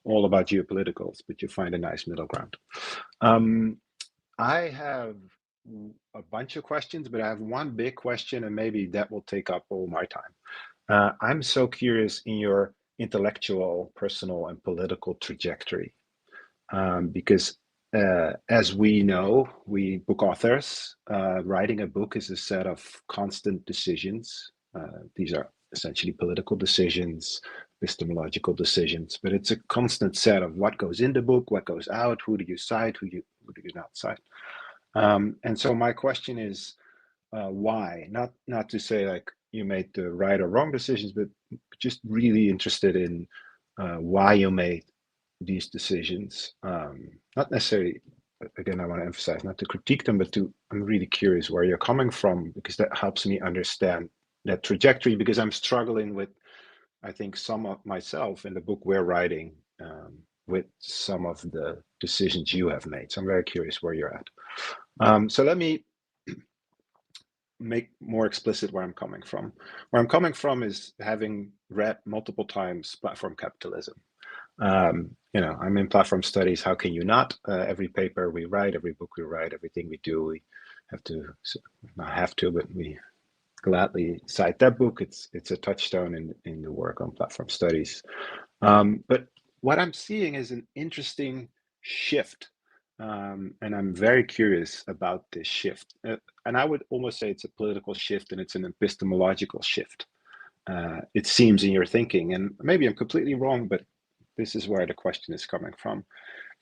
Speaker 3: all about geopoliticals, but you find a nice middle ground. I have a bunch of questions, but I have one big question, and maybe that will take up all my time. I'm so curious in your intellectual, personal, and political trajectory, because as we know, we book authors, writing a book is a set of constant decisions. These are essentially political decisions, epistemological decisions, but it's a constant set of what goes in the book, what goes out, who do you cite, who do you not cite. And so my question is, why? Not to say like you made the right or wrong decisions, but just really interested in why you made these decisions. Not necessarily, again, I want to emphasize, not to critique them, but I'm really curious where you're coming from, because that helps me understand that trajectory, because I'm struggling with, I think, some of myself in the book we're writing with some of the decisions you have made. So I'm very curious where you're at. So let me make more explicit where I'm coming from. Where I'm coming from is having read multiple times platform capitalism. I'm in platform studies. How can you not? Every paper we write, every book we write, everything we do, we have to, not have to, but we gladly cite that book. It's a touchstone in the work on platform studies. But what I'm seeing is an interesting shift. And I'm very curious about this shift. And I would almost say it's a political shift and it's an epistemological shift. It seems in your thinking, and maybe I'm completely wrong, but this is where the question is coming from.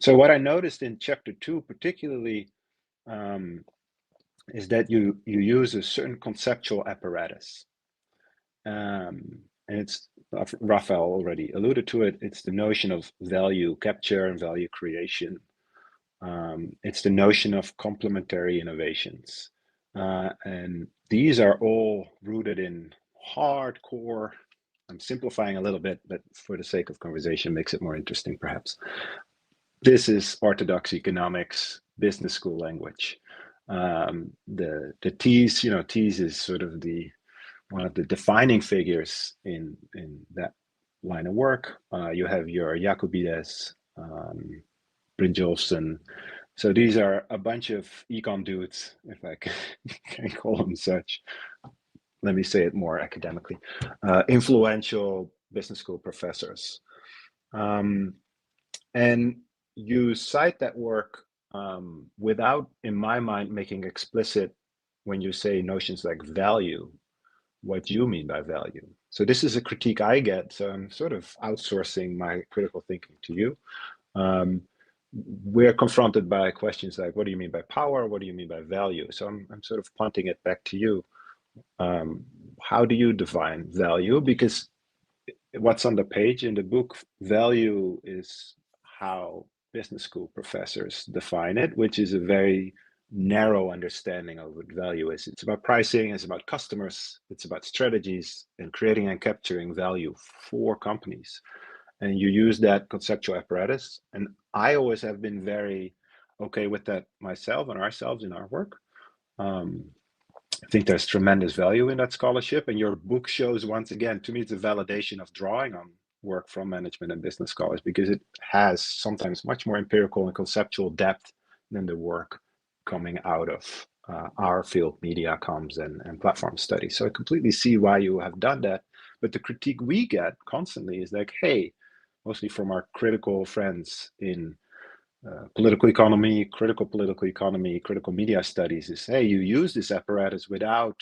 Speaker 3: So what I noticed in chapter 2, particularly, is that you use a certain conceptual apparatus. And it's, Raphael already alluded to it, it's the notion of value capture and value creation. It's the notion of complementary innovations. And these are all rooted in hardcore, I'm simplifying a little bit, but for the sake of conversation, makes it more interesting perhaps. This is orthodox economics, business school language. The T's, T's is sort of one of the defining figures in that line of work. You have your Jacobides, Brynjolfsson. So these are a bunch of econ dudes, if I can call them such. Let me say it more academically. Influential business school professors. And you cite that work without, in my mind, making explicit, when you say notions like value, what you mean by value. So this is a critique I get. So I'm sort of outsourcing my critical thinking to you. We're confronted by questions like, what do you mean by power? What do you mean by value? So I'm sort of punting it back to you. How do you define value? Because what's on the page in the book, value is how business school professors define it, which is a very narrow understanding of what value is. It's about pricing, it's about customers, it's about strategies and creating and capturing value for companies. And you use that conceptual apparatus. And I always have been very okay with that myself and ourselves in our work. I think there's tremendous value in that scholarship. And your book shows, once again, to me, it's a validation of drawing on work from management and business scholars, because it has sometimes much more empirical and conceptual depth than the work coming out of our field, media, comms, and platform studies. So I completely see why you have done that. But the critique we get constantly is like, hey, mostly from our critical friends in political economy, critical media studies, is, hey, you use this apparatus without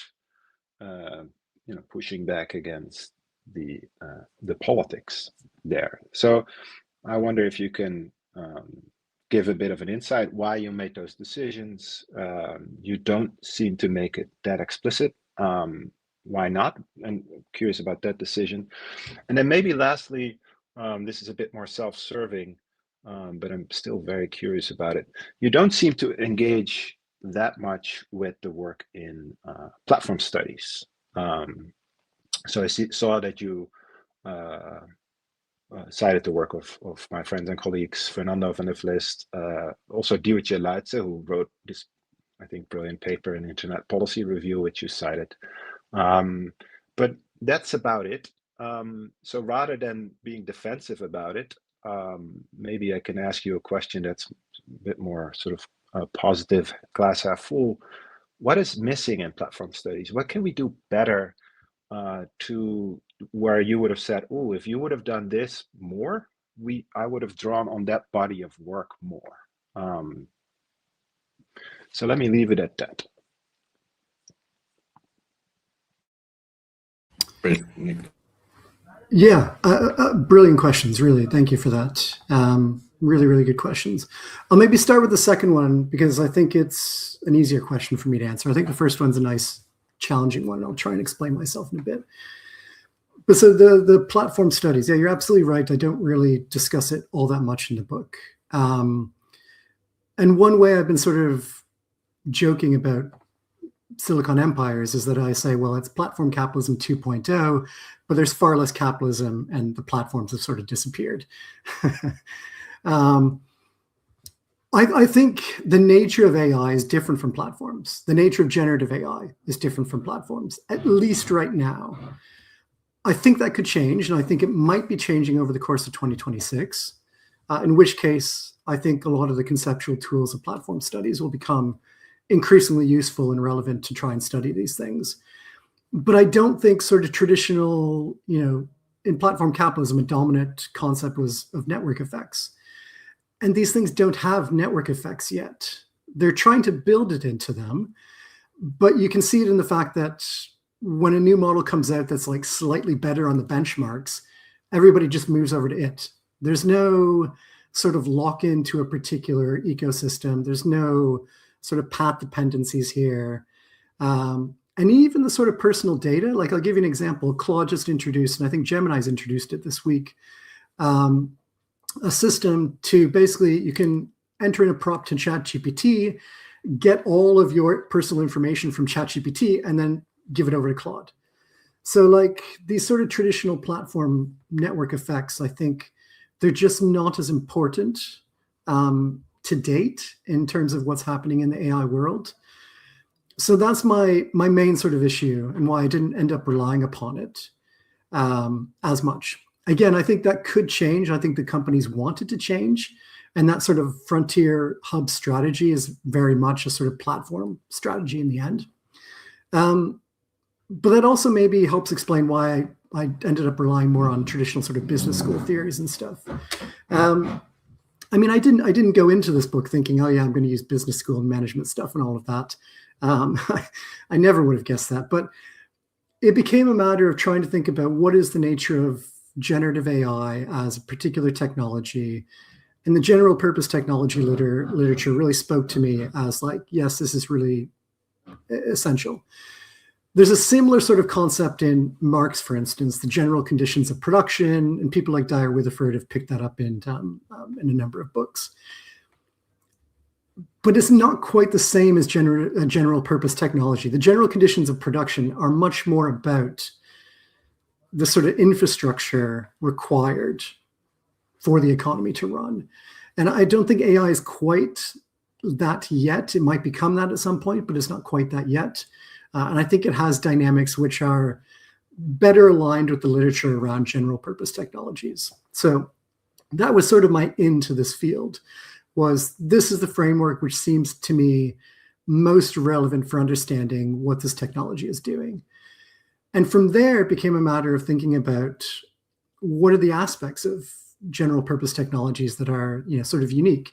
Speaker 3: pushing back against the politics there. So I wonder if you can give a bit of an insight why you made those decisions. You don't seem to make it that explicit. Why not? And I'm curious about that decision. And then maybe lastly, this is a bit more self-serving, but I'm still very curious about it. You don't seem to engage that much with the work in platform studies. So I saw that you cited the work of my friends and colleagues, Fernando van der Vlist, also Diewertje Leitze, who wrote this, I think, brilliant paper in Internet Policy Review, which you cited. But that's about it. So rather than being defensive about it, maybe I can ask you a question that's a bit more sort of positive, glass half full. What is missing in platform studies? What can we do better to where you would have said, oh, if you would have done this more, I would have drawn on that body of work more. So let me leave it at that.
Speaker 1: Great, Nick.
Speaker 2: Yeah, brilliant questions, really. Thank you for that. Really, really good questions. I'll maybe start with the second one because I think it's an easier question for me to answer. I think the first one's a nice, challenging one. I'll try and explain myself in a bit. But so the platform studies, yeah, you're absolutely right. I don't really discuss it all that much in the book. And one way I've been sort of joking about Silicon empires is that I say, well, it's platform capitalism 2.0, but there's far less capitalism and the platforms have sort of disappeared. I think the nature of AI is different from platforms. The nature of generative AI is different from platforms, at least right now. I think that could change, and I think it might be changing over the course of 2026, in which case I think a lot of the conceptual tools of platform studies will become increasingly useful and relevant to try and study these things. But I don't think sort of traditional, in platform capitalism, a dominant concept was of network effects. And these things don't have network effects yet. They're trying to build it into them, but you can see it in the fact that when a new model comes out that's like slightly better on the benchmarks, everybody just moves over to it. There's no sort of lock-in to a particular ecosystem. There's no sort of path dependencies here. And even the sort of personal data, like I'll give you an example. Claude just introduced, and I think Gemini's introduced it this week, a system to basically, you can enter in a prompt to ChatGPT, get all of your personal information from ChatGPT, and then give it over to Claude. So like these sort of traditional platform network effects, I think they're just not as important to date in terms of what's happening in the AI world. So that's my main sort of issue and why I didn't end up relying upon it as much. Again, I think that could change. I think the companies wanted to change. And that sort of frontier hub strategy is very much a sort of platform strategy in the end. But that also maybe helps explain why I ended up relying more on traditional sort of business school theories and stuff. I mean, I didn't go into this book thinking, oh yeah, I'm going to use business school and management stuff and all of that. I never would have guessed that. But it became a matter of trying to think about what is the nature of generative AI as a particular technology. And the general purpose technology literature really spoke to me as like, yes, this is really essential. There's a similar sort of concept in Marx, for instance, the general conditions of production, and people like Dyer Witherford have picked that up in a number of books. but it's not quite the same as general purpose technology. The general conditions of production are much more about the sort of infrastructure required for the economy to run. And I don't think AI is quite that yet. It might become that at some point, but it's not quite that yet. And I think it has dynamics which are better aligned with the literature around general purpose technologies. So that was sort of my into this field, was this is the framework which seems to me most relevant for understanding what this technology is doing. And from there, it became a matter of thinking about what are the aspects of general purpose technologies that are, sort of unique.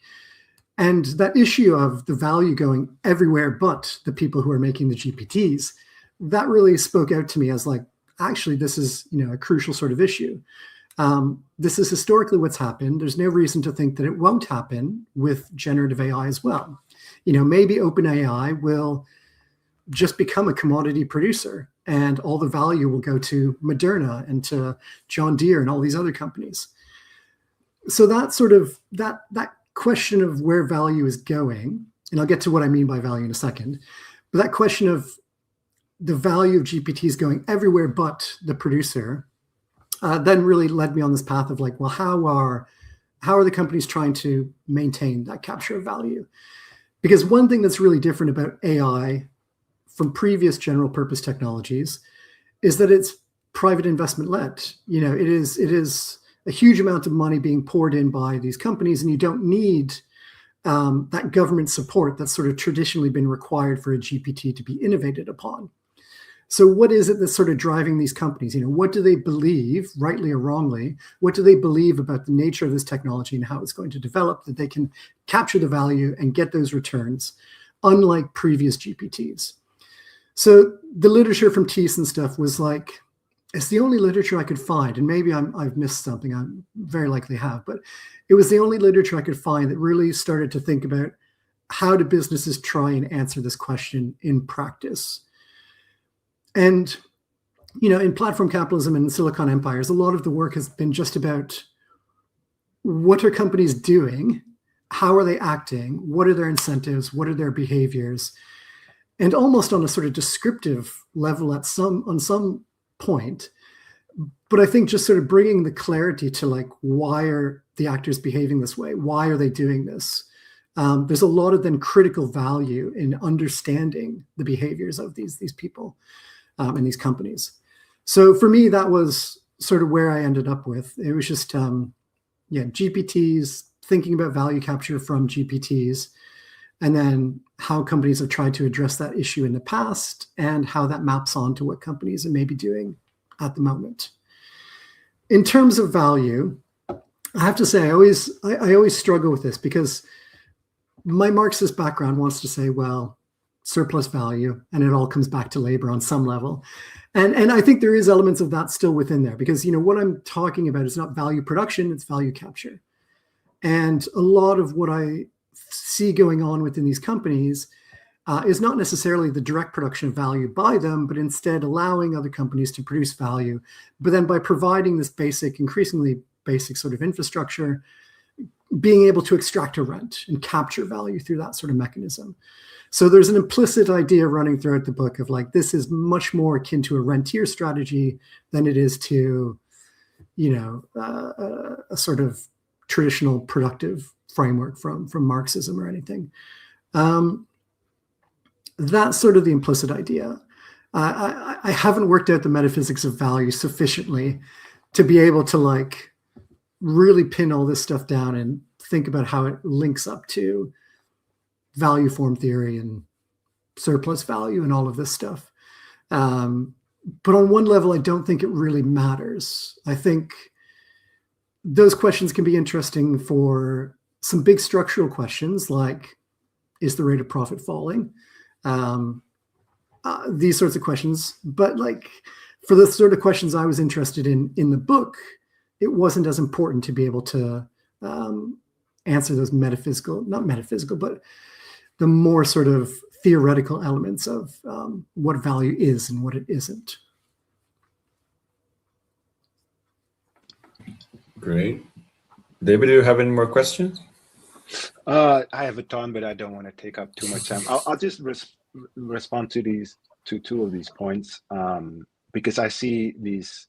Speaker 2: And that issue of the value going everywhere but the people who are making the GPTs, that really spoke out to me as like, actually, this is, a crucial sort of issue. This is historically what's happened. There's no reason to think that it won't happen with generative AI as well. Maybe OpenAI will just become a commodity producer and all the value will go to Moderna and to John Deere and all these other companies. So that sort of, that question of where value is going, and I'll get to what I mean by value in a second, but that question of the value of GPTs going everywhere but the producer, then really led me on this path of like, well, how are the companies trying to maintain that capture of value? Because one thing that's really different about AI from previous general purpose technologies is that it's private investment led. It is a huge amount of money being poured in by these companies, and you don't need that government support that's sort of traditionally been required for a GPT to be innovated upon. So what is it that's sort of driving these companies? What do they believe, rightly or wrongly? What do they believe about the nature of this technology and how it's going to develop, that they can capture the value and get those returns, unlike previous GPTs? So the literature from Thies and stuff was like, it's the only literature I could find, and maybe I've missed something, I very likely have, but it was the only literature I could find that really started to think about how do businesses try and answer this question in practice. And, in platform capitalism and Silicon empires, a lot of the work has been just about what are companies doing? How are they acting? What are their incentives? What are their behaviors? And almost on a sort of descriptive level on some point, but I think just sort of bringing the clarity to like, why are the actors behaving this way? Why are they doing this? There's a lot of then critical value in understanding the behaviors of these people and these companies. So for me, that was sort of where I ended up with. It was just, GPTs, thinking about value capture from GPTs, and then how companies have tried to address that issue in the past and how that maps on to what companies are maybe doing at the moment. In terms of value, I have to say, I always struggle with this because my Marxist background wants to say, well, surplus value, and it all comes back to labor on some level. And I think there is elements of that still within there because, what I'm talking about is not value production, it's value capture. And a lot of what I see going on within these companies is not necessarily the direct production of value by them, but instead allowing other companies to produce value. But then by providing this increasingly basic sort of infrastructure, being able to extract a rent and capture value through that sort of mechanism. So there's an implicit idea running throughout the book of like, this is much more akin to a rentier strategy than it is to, a sort of traditional productive framework from Marxism or anything. That's sort of the implicit idea. I haven't worked out the metaphysics of value sufficiently to be able to like really pin all this stuff down and think about how it links up to value form theory and surplus value and all of this stuff. But on one level, I don't think it really matters. I think those questions can be interesting for some big structural questions like, is the rate of profit falling? These sorts of questions. But like for the sort of questions I was interested in the book, it wasn't as important to be able to answer those not metaphysical, but the more sort of theoretical elements of what value is and what it isn't.
Speaker 1: Great. David, do you have any more questions?
Speaker 3: I have a ton, but I don't want to take up too much time. I'll just respond to two of these points, because I see these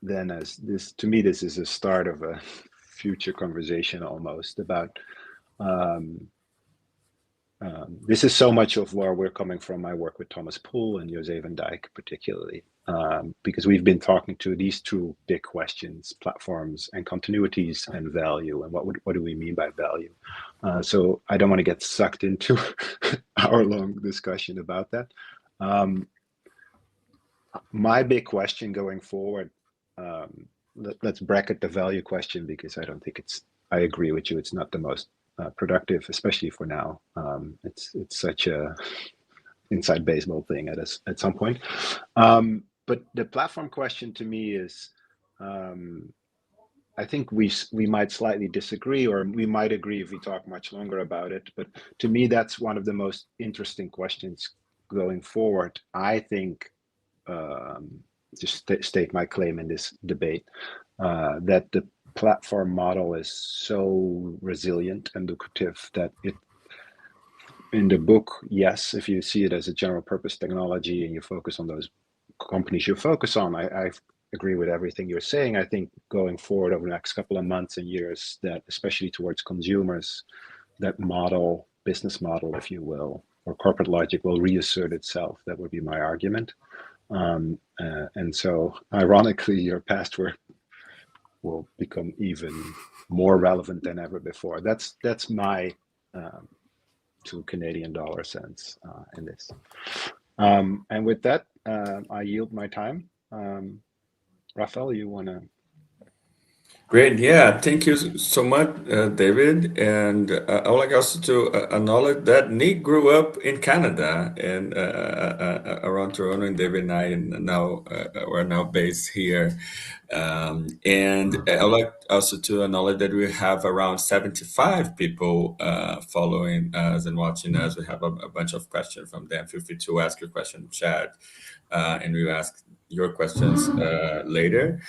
Speaker 3: then as this, to me, this is a start of a future conversation almost about this is so much of where we're coming from. My work with Thomas Poole and Jose van Dijk particularly, because we've been talking to these two big questions: platforms and continuities, and value, and what do we mean by value. So I don't want to get sucked into hour-long discussion about that. My big question going forward, let's bracket the value question, because I don't think I agree with you, it's not the most productive, especially for now. It's such a inside baseball thing at some point. But the platform question to me is, I think we might slightly disagree, or we might agree if we talk much longer about it. But to me, that's one of the most interesting questions going forward. I think, just state my claim in this debate, that the platform model is so resilient and lucrative that it, in the book, yes, if you see it as a general purpose technology and you focus on those companies you focus on, I agree with everything you're saying. I think going forward over the next couple of months and years, that especially towards consumers, that model, business model, if you will, or corporate logic will reassert itself. That would be my argument. And so ironically, your past work will become even more relevant than ever before. That's my 2 Canadian dollar cents in this. And with that, I yield my time. Rafael, you want to?
Speaker 1: Great. Yeah. Thank you so much, David. And I would like also to acknowledge that Nick grew up in Canada and around Toronto, and David and I now we're now based here. And I would like also to acknowledge that we have around 75 people following us and watching us. We have a bunch of questions from them. Feel free to ask your question in chat, and we will ask your questions later.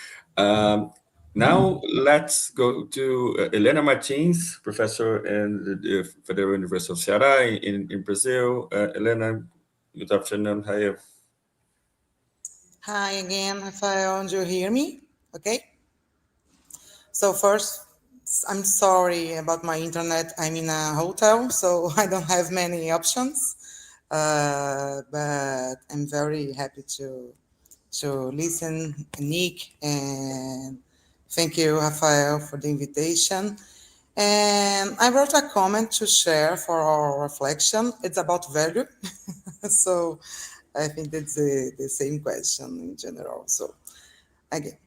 Speaker 1: Now let's go to Helena Martins, professor in the Federal University of Ceara in Brazil. Helena, good afternoon. How are you?
Speaker 5: Hi again, Rafael. Do you hear me? Okay. So first, I'm sorry about my internet. I'm in a hotel, so I don't have many options. But I'm very happy to listen, Nick, and thank you, Rafael, for the invitation. And I wrote a comment to share for our reflection. It's about value. So I think it's the same question in general. So again,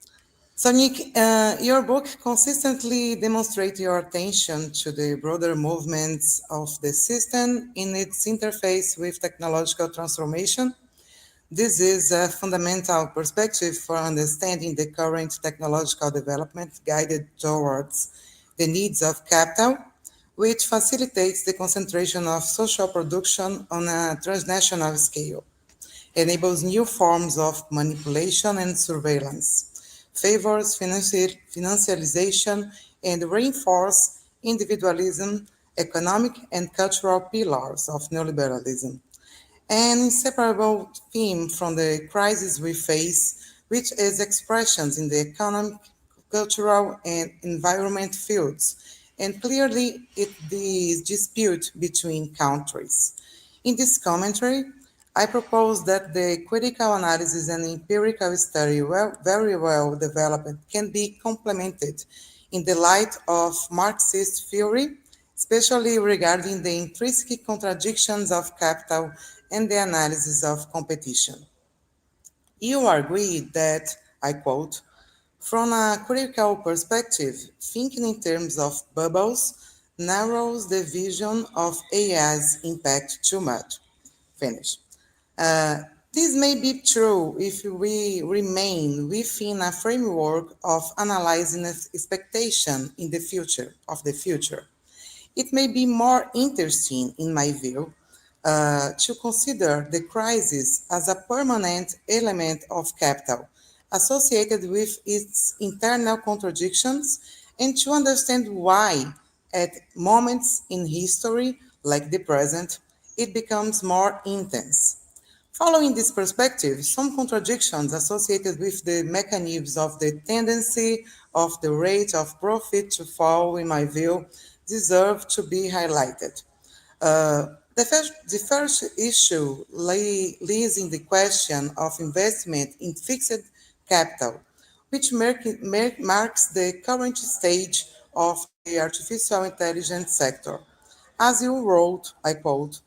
Speaker 5: so Nick, your book consistently demonstrates your attention to the broader movements of the system in its interface with technological transformation. This is a fundamental perspective for understanding the current technological development guided towards the needs of capital, which facilitates the concentration of social production on a transnational scale, enables new forms of manipulation and surveillance, favors financialization, and reinforces individualism, economic and cultural pillars of neoliberalism. An inseparable theme from the crisis we face, which is expressions in the economic, cultural, and environment fields, and clearly the dispute between countries. In this commentary, I propose that the critical analysis and empirical study very well developed can be complemented in the light of Marxist theory, especially regarding the intrinsic contradictions of capital and the analysis of competition. You agree that, I quote, from a critical perspective, thinking in terms of bubbles narrows the vision of AI's impact too much. Finish. This may be true if we remain within a framework of analyzing expectation in the future of the future. It may be more interesting, in my view, to consider the crisis as a permanent element of capital associated with its internal contradictions and to understand why at moments in history, like the present, it becomes more intense. Following this perspective, some contradictions associated with the mechanisms of the tendency of the rate of profit to fall, in my view, deserve to be highlighted. The first issue lays in the question of investment in fixed capital, which marks the current stage of the artificial intelligence sector. As you wrote, I quote,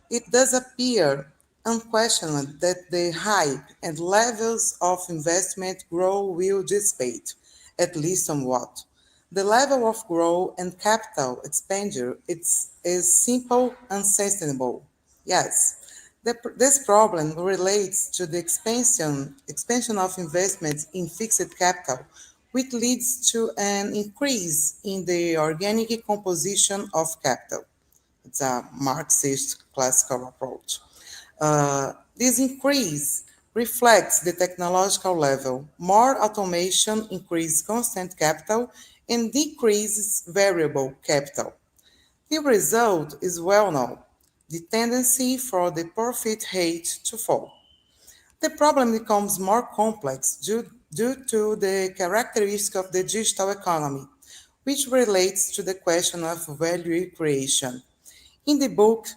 Speaker 5: it does appear unquestioned that the hype and levels of investment growth will dissipate, at least somewhat. The level of growth and capital expenditure is simple and sustainable. Yes, this problem relates to the expansion of investments in fixed capital, which leads to an increase in the organic composition of capital. It's a Marxist classical approach. This increase reflects the technological level. More automation increases constant capital and decreases variable capital. The result is well known, the tendency for the profit rate to fall. The problem becomes more complex due to the characteristic of the digital economy, which relates to the question of value creation. In the book,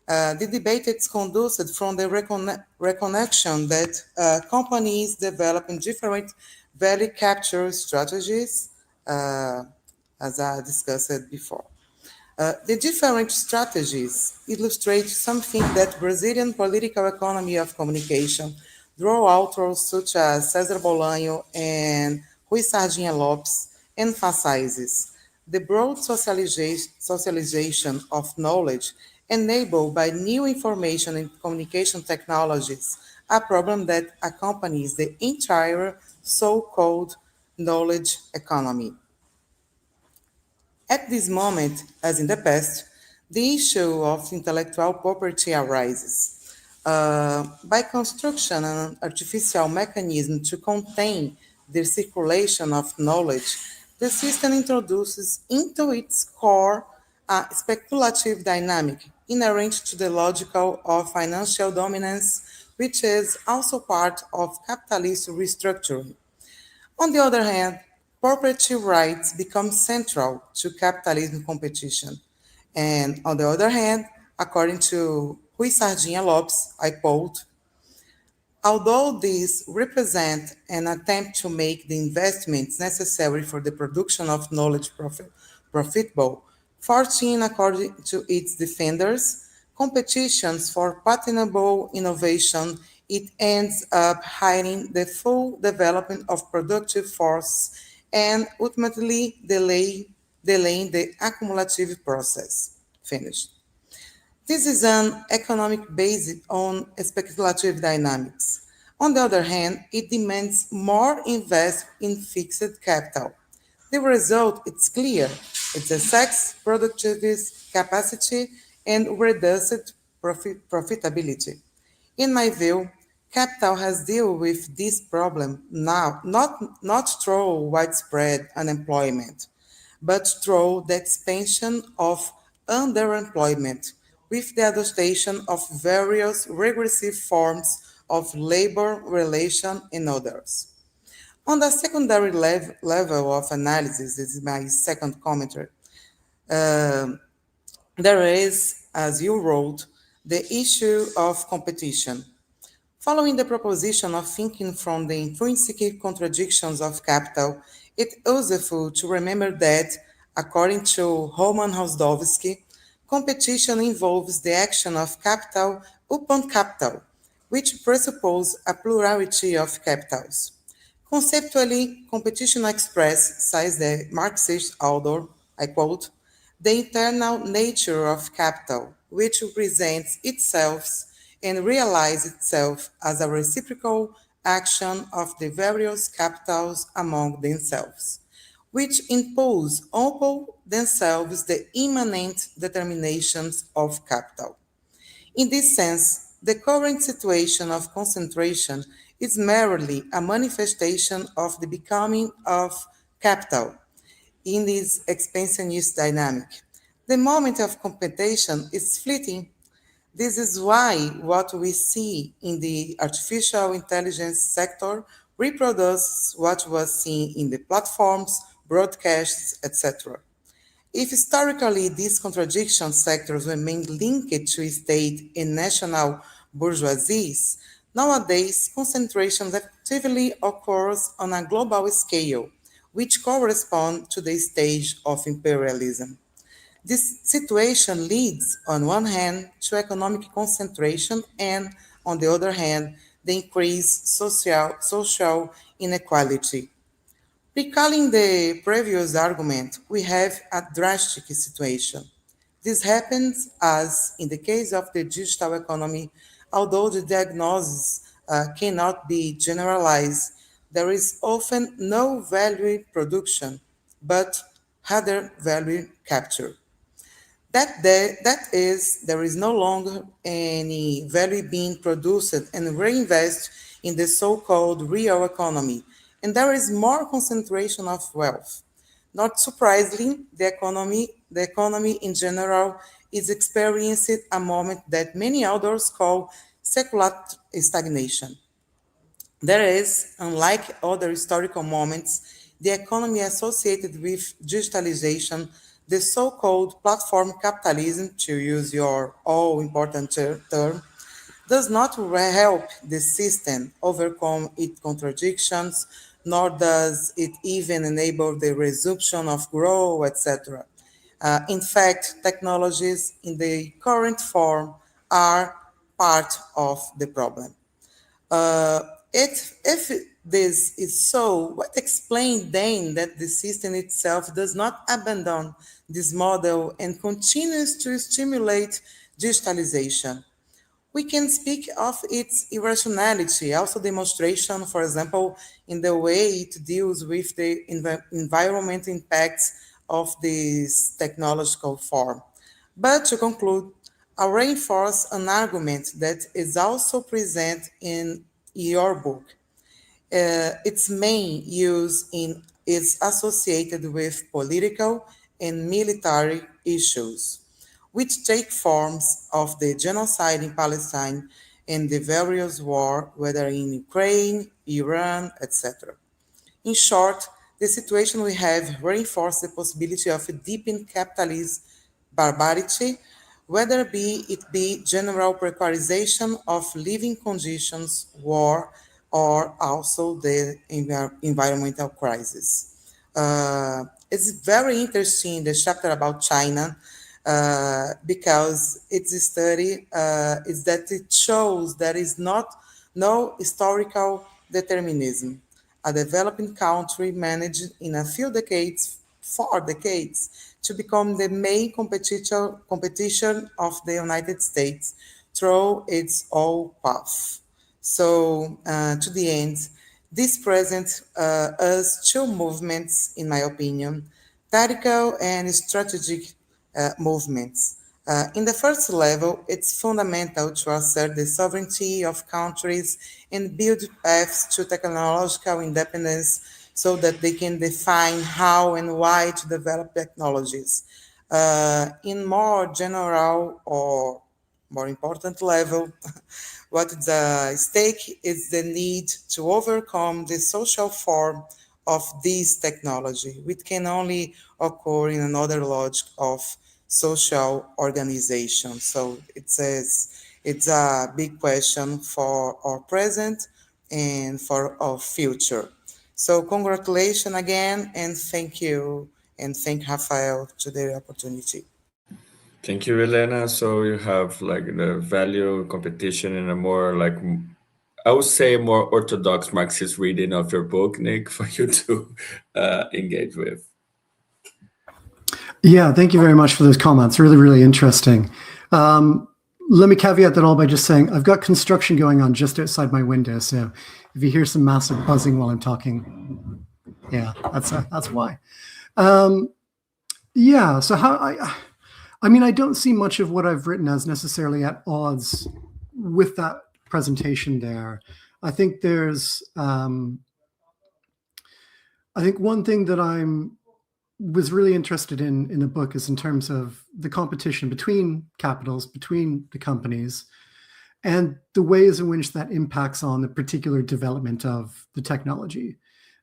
Speaker 5: the debate is conducted from the reconnection that companies developing different value capture strategies, uh, as I discussed before. The different strategies illustrate something that Brazilian political economy of communication draw authors such as César Bolanho and Rui Sardinha Lopes emphasizes the broad socialization of knowledge enabled by new information and communication technologies, a problem that accompanies the entire so-called knowledge economy. At this moment, as in the past, the issue of intellectual property arises. By construction, an artificial mechanism to contain the circulation of knowledge, the system introduces into its core a speculative dynamic inherent to the logical of financial dominance, which is also part of capitalist restructuring. On the other hand, property rights become central to capitalism competition. And on the other hand, according to Rui Sardinha Lopes, I quote, although these represent an attempt to make the investments necessary for the production of knowledge profitable, 14, according to its defenders, competitions for patentable innovation, it ends up hiding the full development of productive force and ultimately delaying the accumulative process. Finished. This is an economic based on speculative dynamics. On the other hand, it demands more invest in fixed capital. The result is clear. It affects productivity, capacity, and reduced profitability. In my view, capital has dealt with this problem now not through widespread unemployment, but through the expansion of underemployment with the adoption of various regressive forms of labor relation and others. On the secondary level of analysis, this is my second commentary, um, there is, as you wrote, the issue of competition. Following the proposition of thinking from the intrinsic contradictions of capital, it is useful to remember that, according to Roman Rosdowski, competition involves the action of capital upon capital, which presupposes a plurality of capitals. Conceptually, competition expresses, says the Marxist author, I quote, the internal nature of capital, which represents itself and realizes itself as a reciprocal action of the various capitals among themselves, which impose upon themselves the immanent determinations of capital. In this sense, the current situation of concentration is merely a manifestation of the becoming of capital. in this expansionist dynamic. The moment of competition is fleeting. This is why what we see in the artificial intelligence sector reproduces what was seen in the platforms, broadcasts, etc. If historically these contradiction sectors remain linked to state and national bourgeoisies, nowadays concentration actively occurs on a global scale, which corresponds to the stage of imperialism. This situation leads, on one hand, to economic concentration and, on the other hand, the increased social inequality. Recalling the previous argument, we have a drastic situation. This happens as in the case of the digital economy, although the diagnosis cannot be generalized, there is often no value production, but rather value capture. That is, there is no longer any value being produced and reinvested in the so-called real economy, and there is more concentration of wealth. Not surprisingly, the economy in general is experiencing a moment that many others call secular stagnation. There is, unlike other historical moments, the economy associated with digitalization, the so-called platform capitalism, to use your all-important term, does not help the system overcome its contradictions, nor does it even enable the resumption of growth, etc. In fact, technologies in the current form are part of the problem. If this is so, what explains then that the system itself does not abandon this model and continues to stimulate digitalization? We can speak of its irrationality, also demonstration, for example, in the way it deals with the environmental impacts of this technological form. But to conclude, I'll reinforce an argument that is also present in your book. Its main use is associated with political and military issues, which take forms of the genocide in Palestine and the various wars, whether in Ukraine, Iran, etc. In short, the situation we have reinforced the possibility of a deepened capitalist barbarity, whether it be general precarization of living conditions, war, or also the environmental crisis. It's very interesting, the chapter about China, because its study is that it shows there is no historical determinism. A developing country managed in a few decades, 4 decades, to become the main competition of the United States through its own path. So, to the end, this presents us two movements, in my opinion, tactical and strategic movements. In the first level, it's fundamental to assert the sovereignty of countries and build paths to technological independence so that they can define how and why to develop technologies. In more general or more important level, what is at stake is the need to overcome the social form of this technology, which can only occur in another logic of social organization. So it says it's a big question for our present and for our future. So congratulations again, and thank you, and thank Rafael to the opportunity.
Speaker 1: Thank you, Helena. So you have like the value competition in a more like, I would say, more orthodox Marxist reading of your book, Nick, for you to engage with.
Speaker 2: Yeah, thank you very much for those comments. Really, really interesting. Let me caveat that all by just saying I've got construction going on just outside my window. So if you hear some massive buzzing while I'm talking, yeah, that's why. Yeah, so I mean, I don't see much of what I've written as necessarily at odds with that presentation there. I think there's, I think one thing that I'm was really interested in the book is in terms of the competition between capitals, between the companies, and the ways in which that impacts on the particular development of the technology.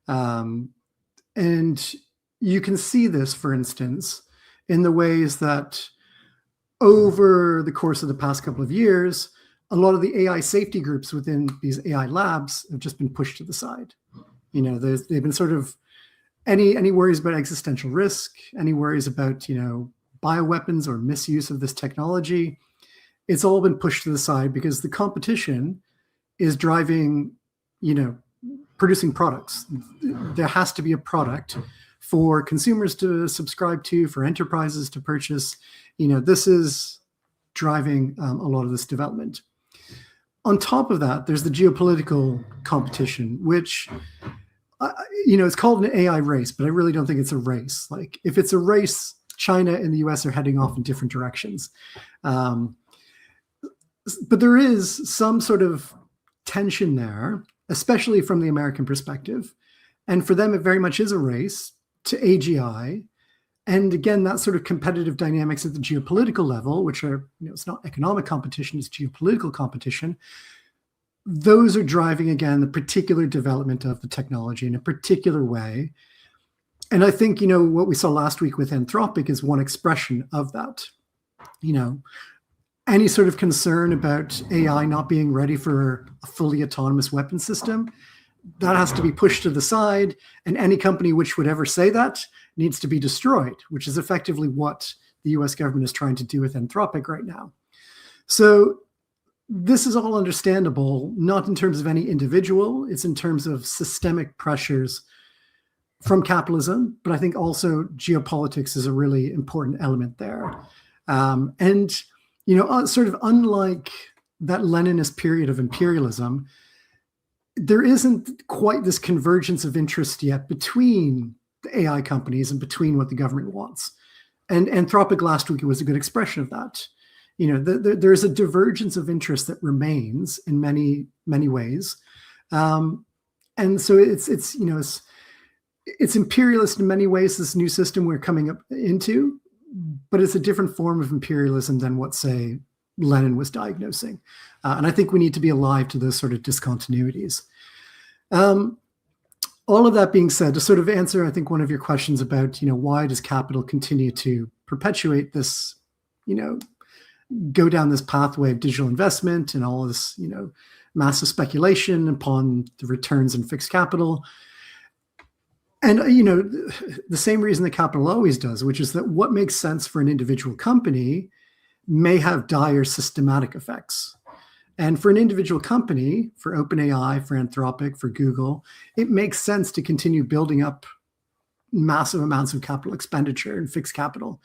Speaker 2: And you can see this, for instance, in the ways that over the course of the past couple of years, a lot of the AI safety groups within these AI labs have just been pushed to the side. You know, they've been sort of any worries about existential risk, any worries about, you know, bioweapons or misuse of this technology. It's all been pushed to the side because the competition is driving, you know, producing products. There has to be a product for consumers to subscribe to, for enterprises to purchase. You know, this is driving a lot of this development. On top of that, there's the geopolitical competition, which, you know, it's called an AI race, but I really don't think it's a race. Like, if it's a race, China and the US are heading off in different directions. But there is some sort of tension there, especially from the American perspective. And for them, it very much is a race to AGI. And again, that sort of competitive dynamics at the geopolitical level, which are, you know, it's not economic competition, it's geopolitical competition. Those are driving, again, the particular development of the technology in a particular way. And I think, you know, what we saw last week with Anthropic is one expression of that. You know, any sort of concern about AI not being ready for a fully autonomous weapon system, that has to be pushed to the side. And any company which would ever say that needs to be destroyed, which is effectively what the US government is trying to do with Anthropic right now. So this is all understandable, not in terms of any individual, it's in terms of systemic pressures from capitalism, but I think also geopolitics is a really important element there. And, you know, sort of unlike that Leninist period of imperialism, there isn't quite this convergence of interest yet between the AI companies and between what the government wants. And Anthropic last week was a good expression of that. You know, there's a divergence of interest that remains in many, many ways. And so it's you know, it's imperialist in many ways, this new system we're coming up into, but it's a different form of imperialism than what, say, Lenin was diagnosing. And I think we need to be alive to those sort of discontinuities. All of that being said, to sort of answer, I think, one of your questions about, you know, why does capital continue to perpetuate this, you know, go down this pathway of digital investment and all of this, you know, massive speculation upon the returns in fixed capital. And, you know, the same reason that capital always does, which is that what makes sense for an individual company may have dire systematic effects. And for an individual company, for OpenAI, for Anthropic, for Google, it makes sense to continue building up massive amounts of capital expenditure and fixed capital,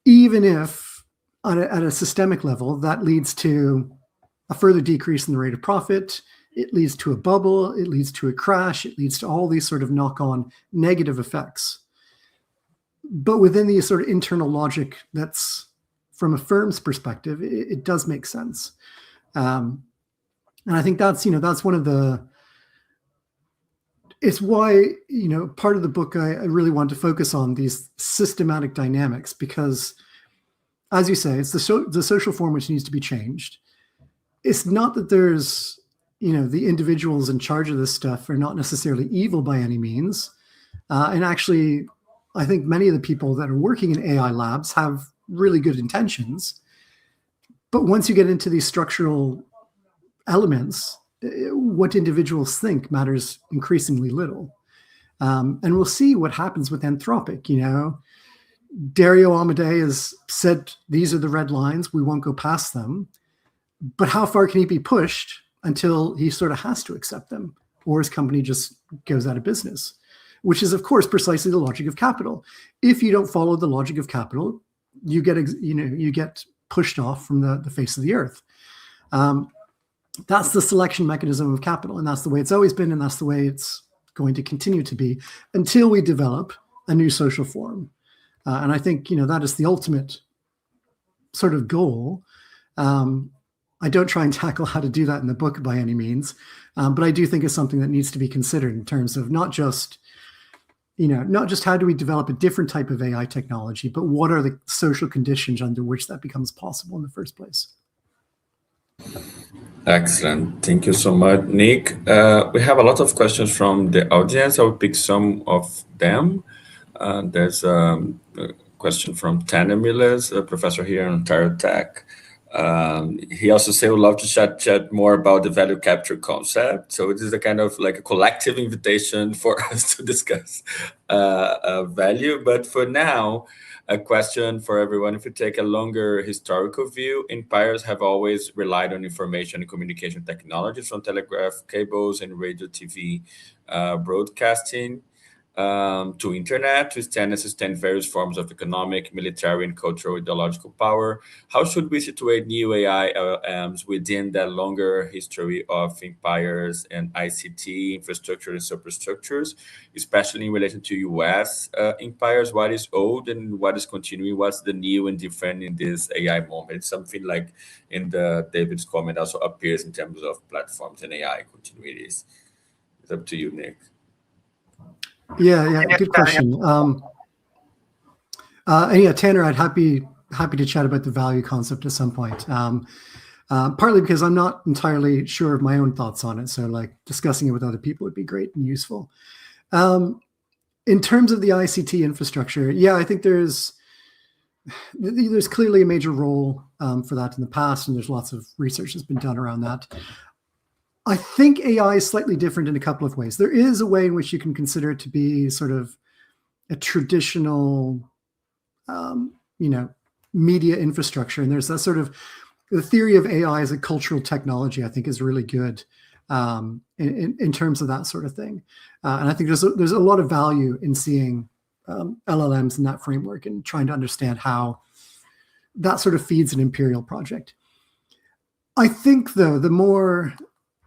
Speaker 2: even if at a systemic level, that leads to a further decrease in the rate of profit. It leads to a bubble, it leads to a crash, it leads to all these sort of knock-on negative effects. But within the sort of internal logic that's from a firm's perspective, it does make sense. And I think that's, you know, that's one of the, it's why, you know, part of the book I really want to focus on these systematic dynamics, because as you say, it's the social form which needs to be changed. It's not that there's, you know, the individuals in charge of this stuff are not necessarily evil by any means. And actually, I think many of the people that are working in AI labs have really good intentions. But once you get into these structural elements, what individuals think matters increasingly little. And we'll see what happens with Anthropic, you know. Dario Amodei has said, these are the red lines, we won't go past them. But how far can he be pushed until he sort of has to accept them, or his company just goes out of business, which is, of course, precisely the logic of capital. If you don't follow the logic of capital, you get pushed off from the face of the earth. That's the selection mechanism of capital, and that's the way it's always been, and that's the way it's going to continue to be until we develop a new social form. And I think, you know, that is the ultimate sort of goal. I don't try and tackle how to do that in the book by any means, but I do think it's something that needs to be considered in terms of not just not just how do we develop a different type of AI technology, but what are the social conditions under which that becomes possible in the first place?
Speaker 1: Excellent. Thank you so much, Nick. We have a lot of questions from the audience. I'll pick some of them. There's a question from Tanner Millers, a professor here in Ontario Tech. He also said, would love to chat more about the value capture concept. So it is a kind of like a collective invitation for us to discuss value. But for now, a question for everyone. If you take a longer historical view, empires have always relied on information and communication technologies, from telegraph cables and radio TV broadcasting to internet, to stand and sustain various forms of economic, military, and cultural ideological power. How should we situate new AI LLMs within that longer history of empires and ICT infrastructure and superstructures, especially in relation to US empires? What is old and what is continuing? What's the new and different in this AI moment? Something like in the David's comment also appears in terms of platforms and AI continuities. It's up to you, Nick.
Speaker 2: Yeah, good question. And yeah, Tanner, I'd happy to chat about the value concept at some point. Partly because I'm not entirely sure of my own thoughts on it, so like discussing it with other people would be great and useful. In terms of the ICT infrastructure, yeah, I think there's clearly a major role for that in the past, and there's lots of research that's been done around that. I think AI is slightly different in a couple of ways. There is a way in which you can consider it to be sort of a traditional, media infrastructure. And there's that sort of, the theory of AI as a cultural technology, I think, is really good in terms of that sort of thing. And I think there's a lot of value in seeing LLMs in that framework and trying to understand how that sort of feeds an imperial project. I think, though,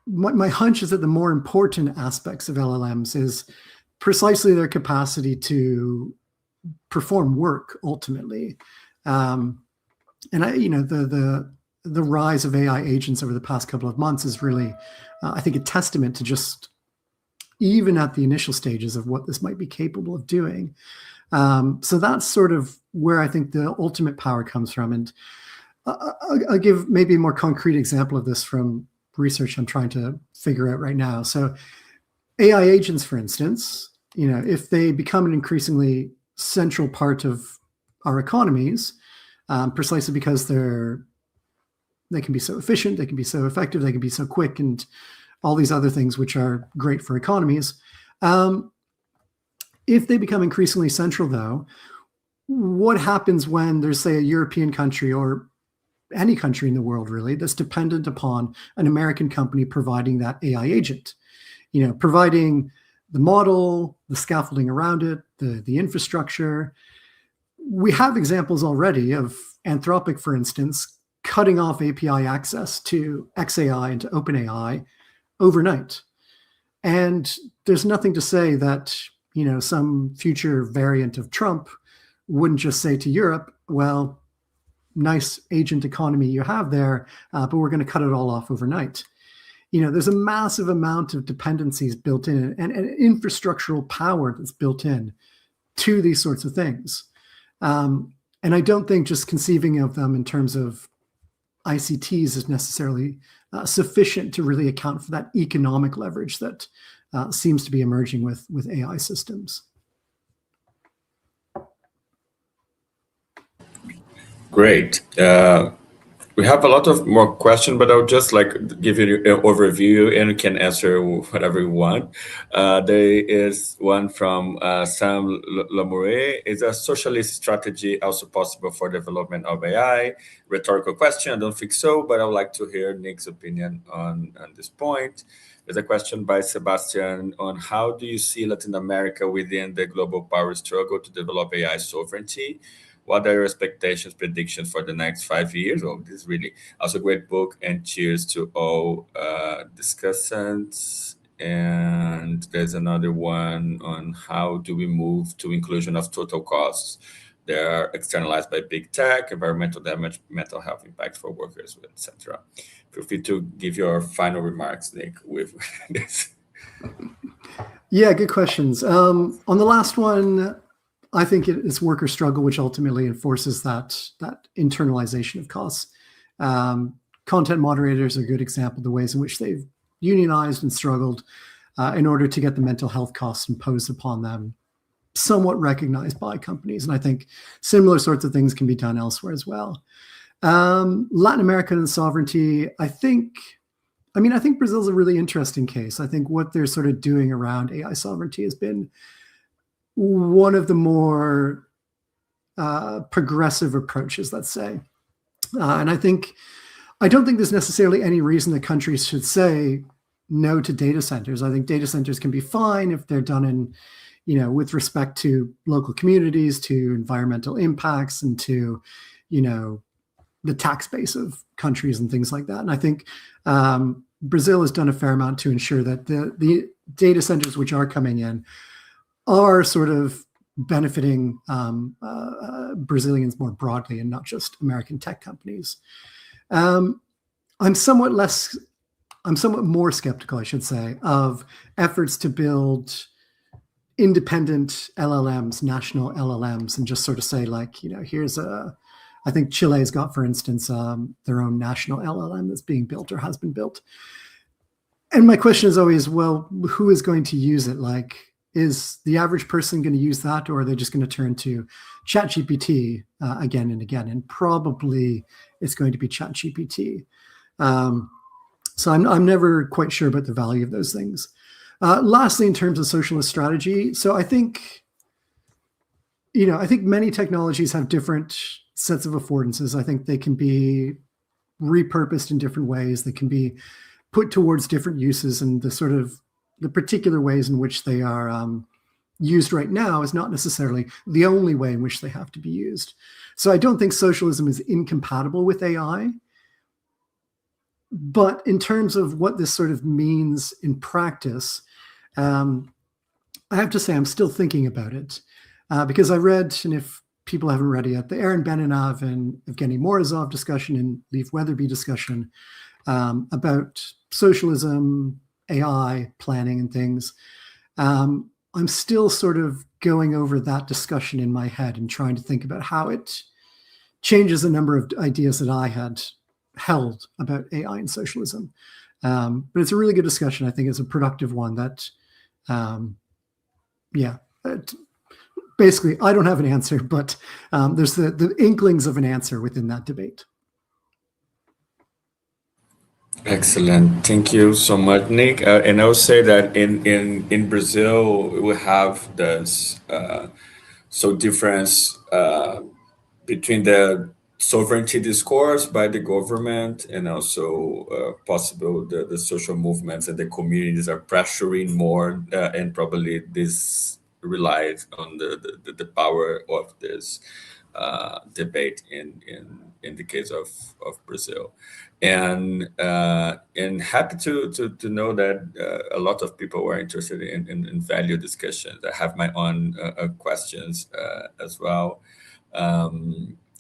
Speaker 2: my hunch is that the more important aspects of LLMs is precisely their capacity to perform work ultimately. And the rise of AI agents over the past couple of months is really, I think, a testament to just even at the initial stages of what this might be capable of doing. So that's sort of where I think the ultimate power comes from. And I'll give maybe a more concrete example of this from research I'm trying to figure out right now. So AI agents, for instance, if they become an increasingly central part of our economies, precisely because they can be so efficient, they can be so effective, they can be so quick, and all these other things which are great for economies. If they become increasingly central, though, what happens when there's, say, a European country or any country in the world, really, that's dependent upon an American company providing that AI agent, providing the model, the scaffolding around it, the infrastructure. We have examples already of Anthropic, for instance, cutting off API access to XAI and to OpenAI overnight. And there's nothing to say that, some future variant of Trump wouldn't just say to Europe, well, nice agent economy you have there, but we're going to cut it all off overnight. There's a massive amount of dependencies built in and infrastructural power that's built in to these sorts of things. And I don't think just conceiving of them in terms of ICTs is necessarily sufficient to really account for that economic leverage that seems to be emerging with AI systems.
Speaker 1: Great. We have a lot of more questions, but I'll just give you an overview and you can answer whatever you want. There is one from Sam Lamoureux. Is a socialist strategy also possible for development of AI? Rhetorical question. I don't think so, but I would like to hear Nick's opinion on this point. There's a question by Sebastian on how do you see Latin America within the global power struggle to develop AI sovereignty? What are your expectations, predictions for the next 5 years? Oh, this is really also a great book, and cheers to all discussants. And there's another one on how do we move to inclusion of total costs. They are externalized by big tech, environmental damage, mental health impact for workers, etc. Feel free to give your final remarks, Nick, with this.
Speaker 2: Yeah, good questions. On the last one, I think it's worker struggle, which ultimately enforces that internalization of costs. Content moderators are a good example of the ways in which they've unionized and struggled in order to get the mental health costs imposed upon them somewhat recognized by companies. And I think similar sorts of things can be done elsewhere as well. Latin American sovereignty, I think Brazil's a really interesting case. I think what they're sort of doing around AI sovereignty has been one of the more progressive approaches, let's say. And I don't think there's necessarily any reason that countries should say no to data centers. I think data centers can be fine if they're done in, with respect to local communities, to environmental impacts, and to, the tax base of countries and things like that. And I think Brazil has done a fair amount to ensure that the data centers which are coming in are sort of benefiting Brazilians more broadly and not just American tech companies. I'm somewhat more skeptical, I should say, of efforts to build independent LLMs, national LLMs, and just sort of say, like, I think Chile's got, for instance, their own national LLM that's being built or has been built. And my question is always, well, who is going to use it? Like, is the average person going to use that, or are they just going to turn to ChatGPT again and again? And probably it's going to be ChatGPT. So I'm never quite sure about the value of those things. Lastly, in terms of socialist strategy, so I think many technologies have different sets of affordances. I think they can be repurposed in different ways. They can be put towards different uses, and the particular ways in which they are used right now is not necessarily the only way in which they have to be used. So I don't think socialism is incompatible with AI. But in terms of what this sort of means in practice, I have to say I'm still thinking about it because I read, and if people haven't read it yet, the Aaron Beninav and Evgeny Morozov discussion and Leif Weatherby discussion about socialism, AI, planning, and things. I'm still sort of going over that discussion in my head and trying to think about how it changes a number of ideas that I had held about AI and socialism. But it's a really good discussion. I think it's a productive one that, basically, I don't have an answer, but there's the inklings of an answer within that debate.
Speaker 1: Excellent. Thank you so much, Nick. And I would say that in Brazil, we have this difference between the sovereignty discourse by the government and also possible the social movements and the communities are pressuring more, and probably this relies on the power of this debate in the case of Brazil. And happy to know that a lot of people were interested in value discussions. I have my own questions as well.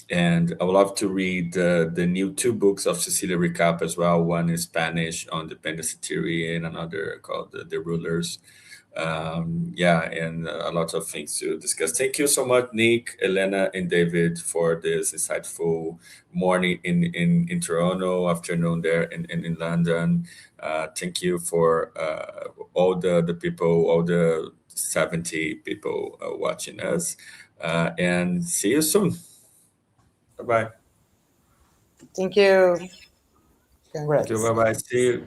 Speaker 1: And I would love to read the new 2 books of Cecilia Recap as well. One in Spanish on dependency theory and another called The Rulers. And a lot of things to discuss. Thank you so much, Nick, Helena, and David, for this insightful morning in Toronto, afternoon there in London. Thank you for all the people, all the 70 people watching us, and see you soon. Bye-bye.
Speaker 5: Thank you. Congrats.
Speaker 1: Thank you. Bye-bye. See you.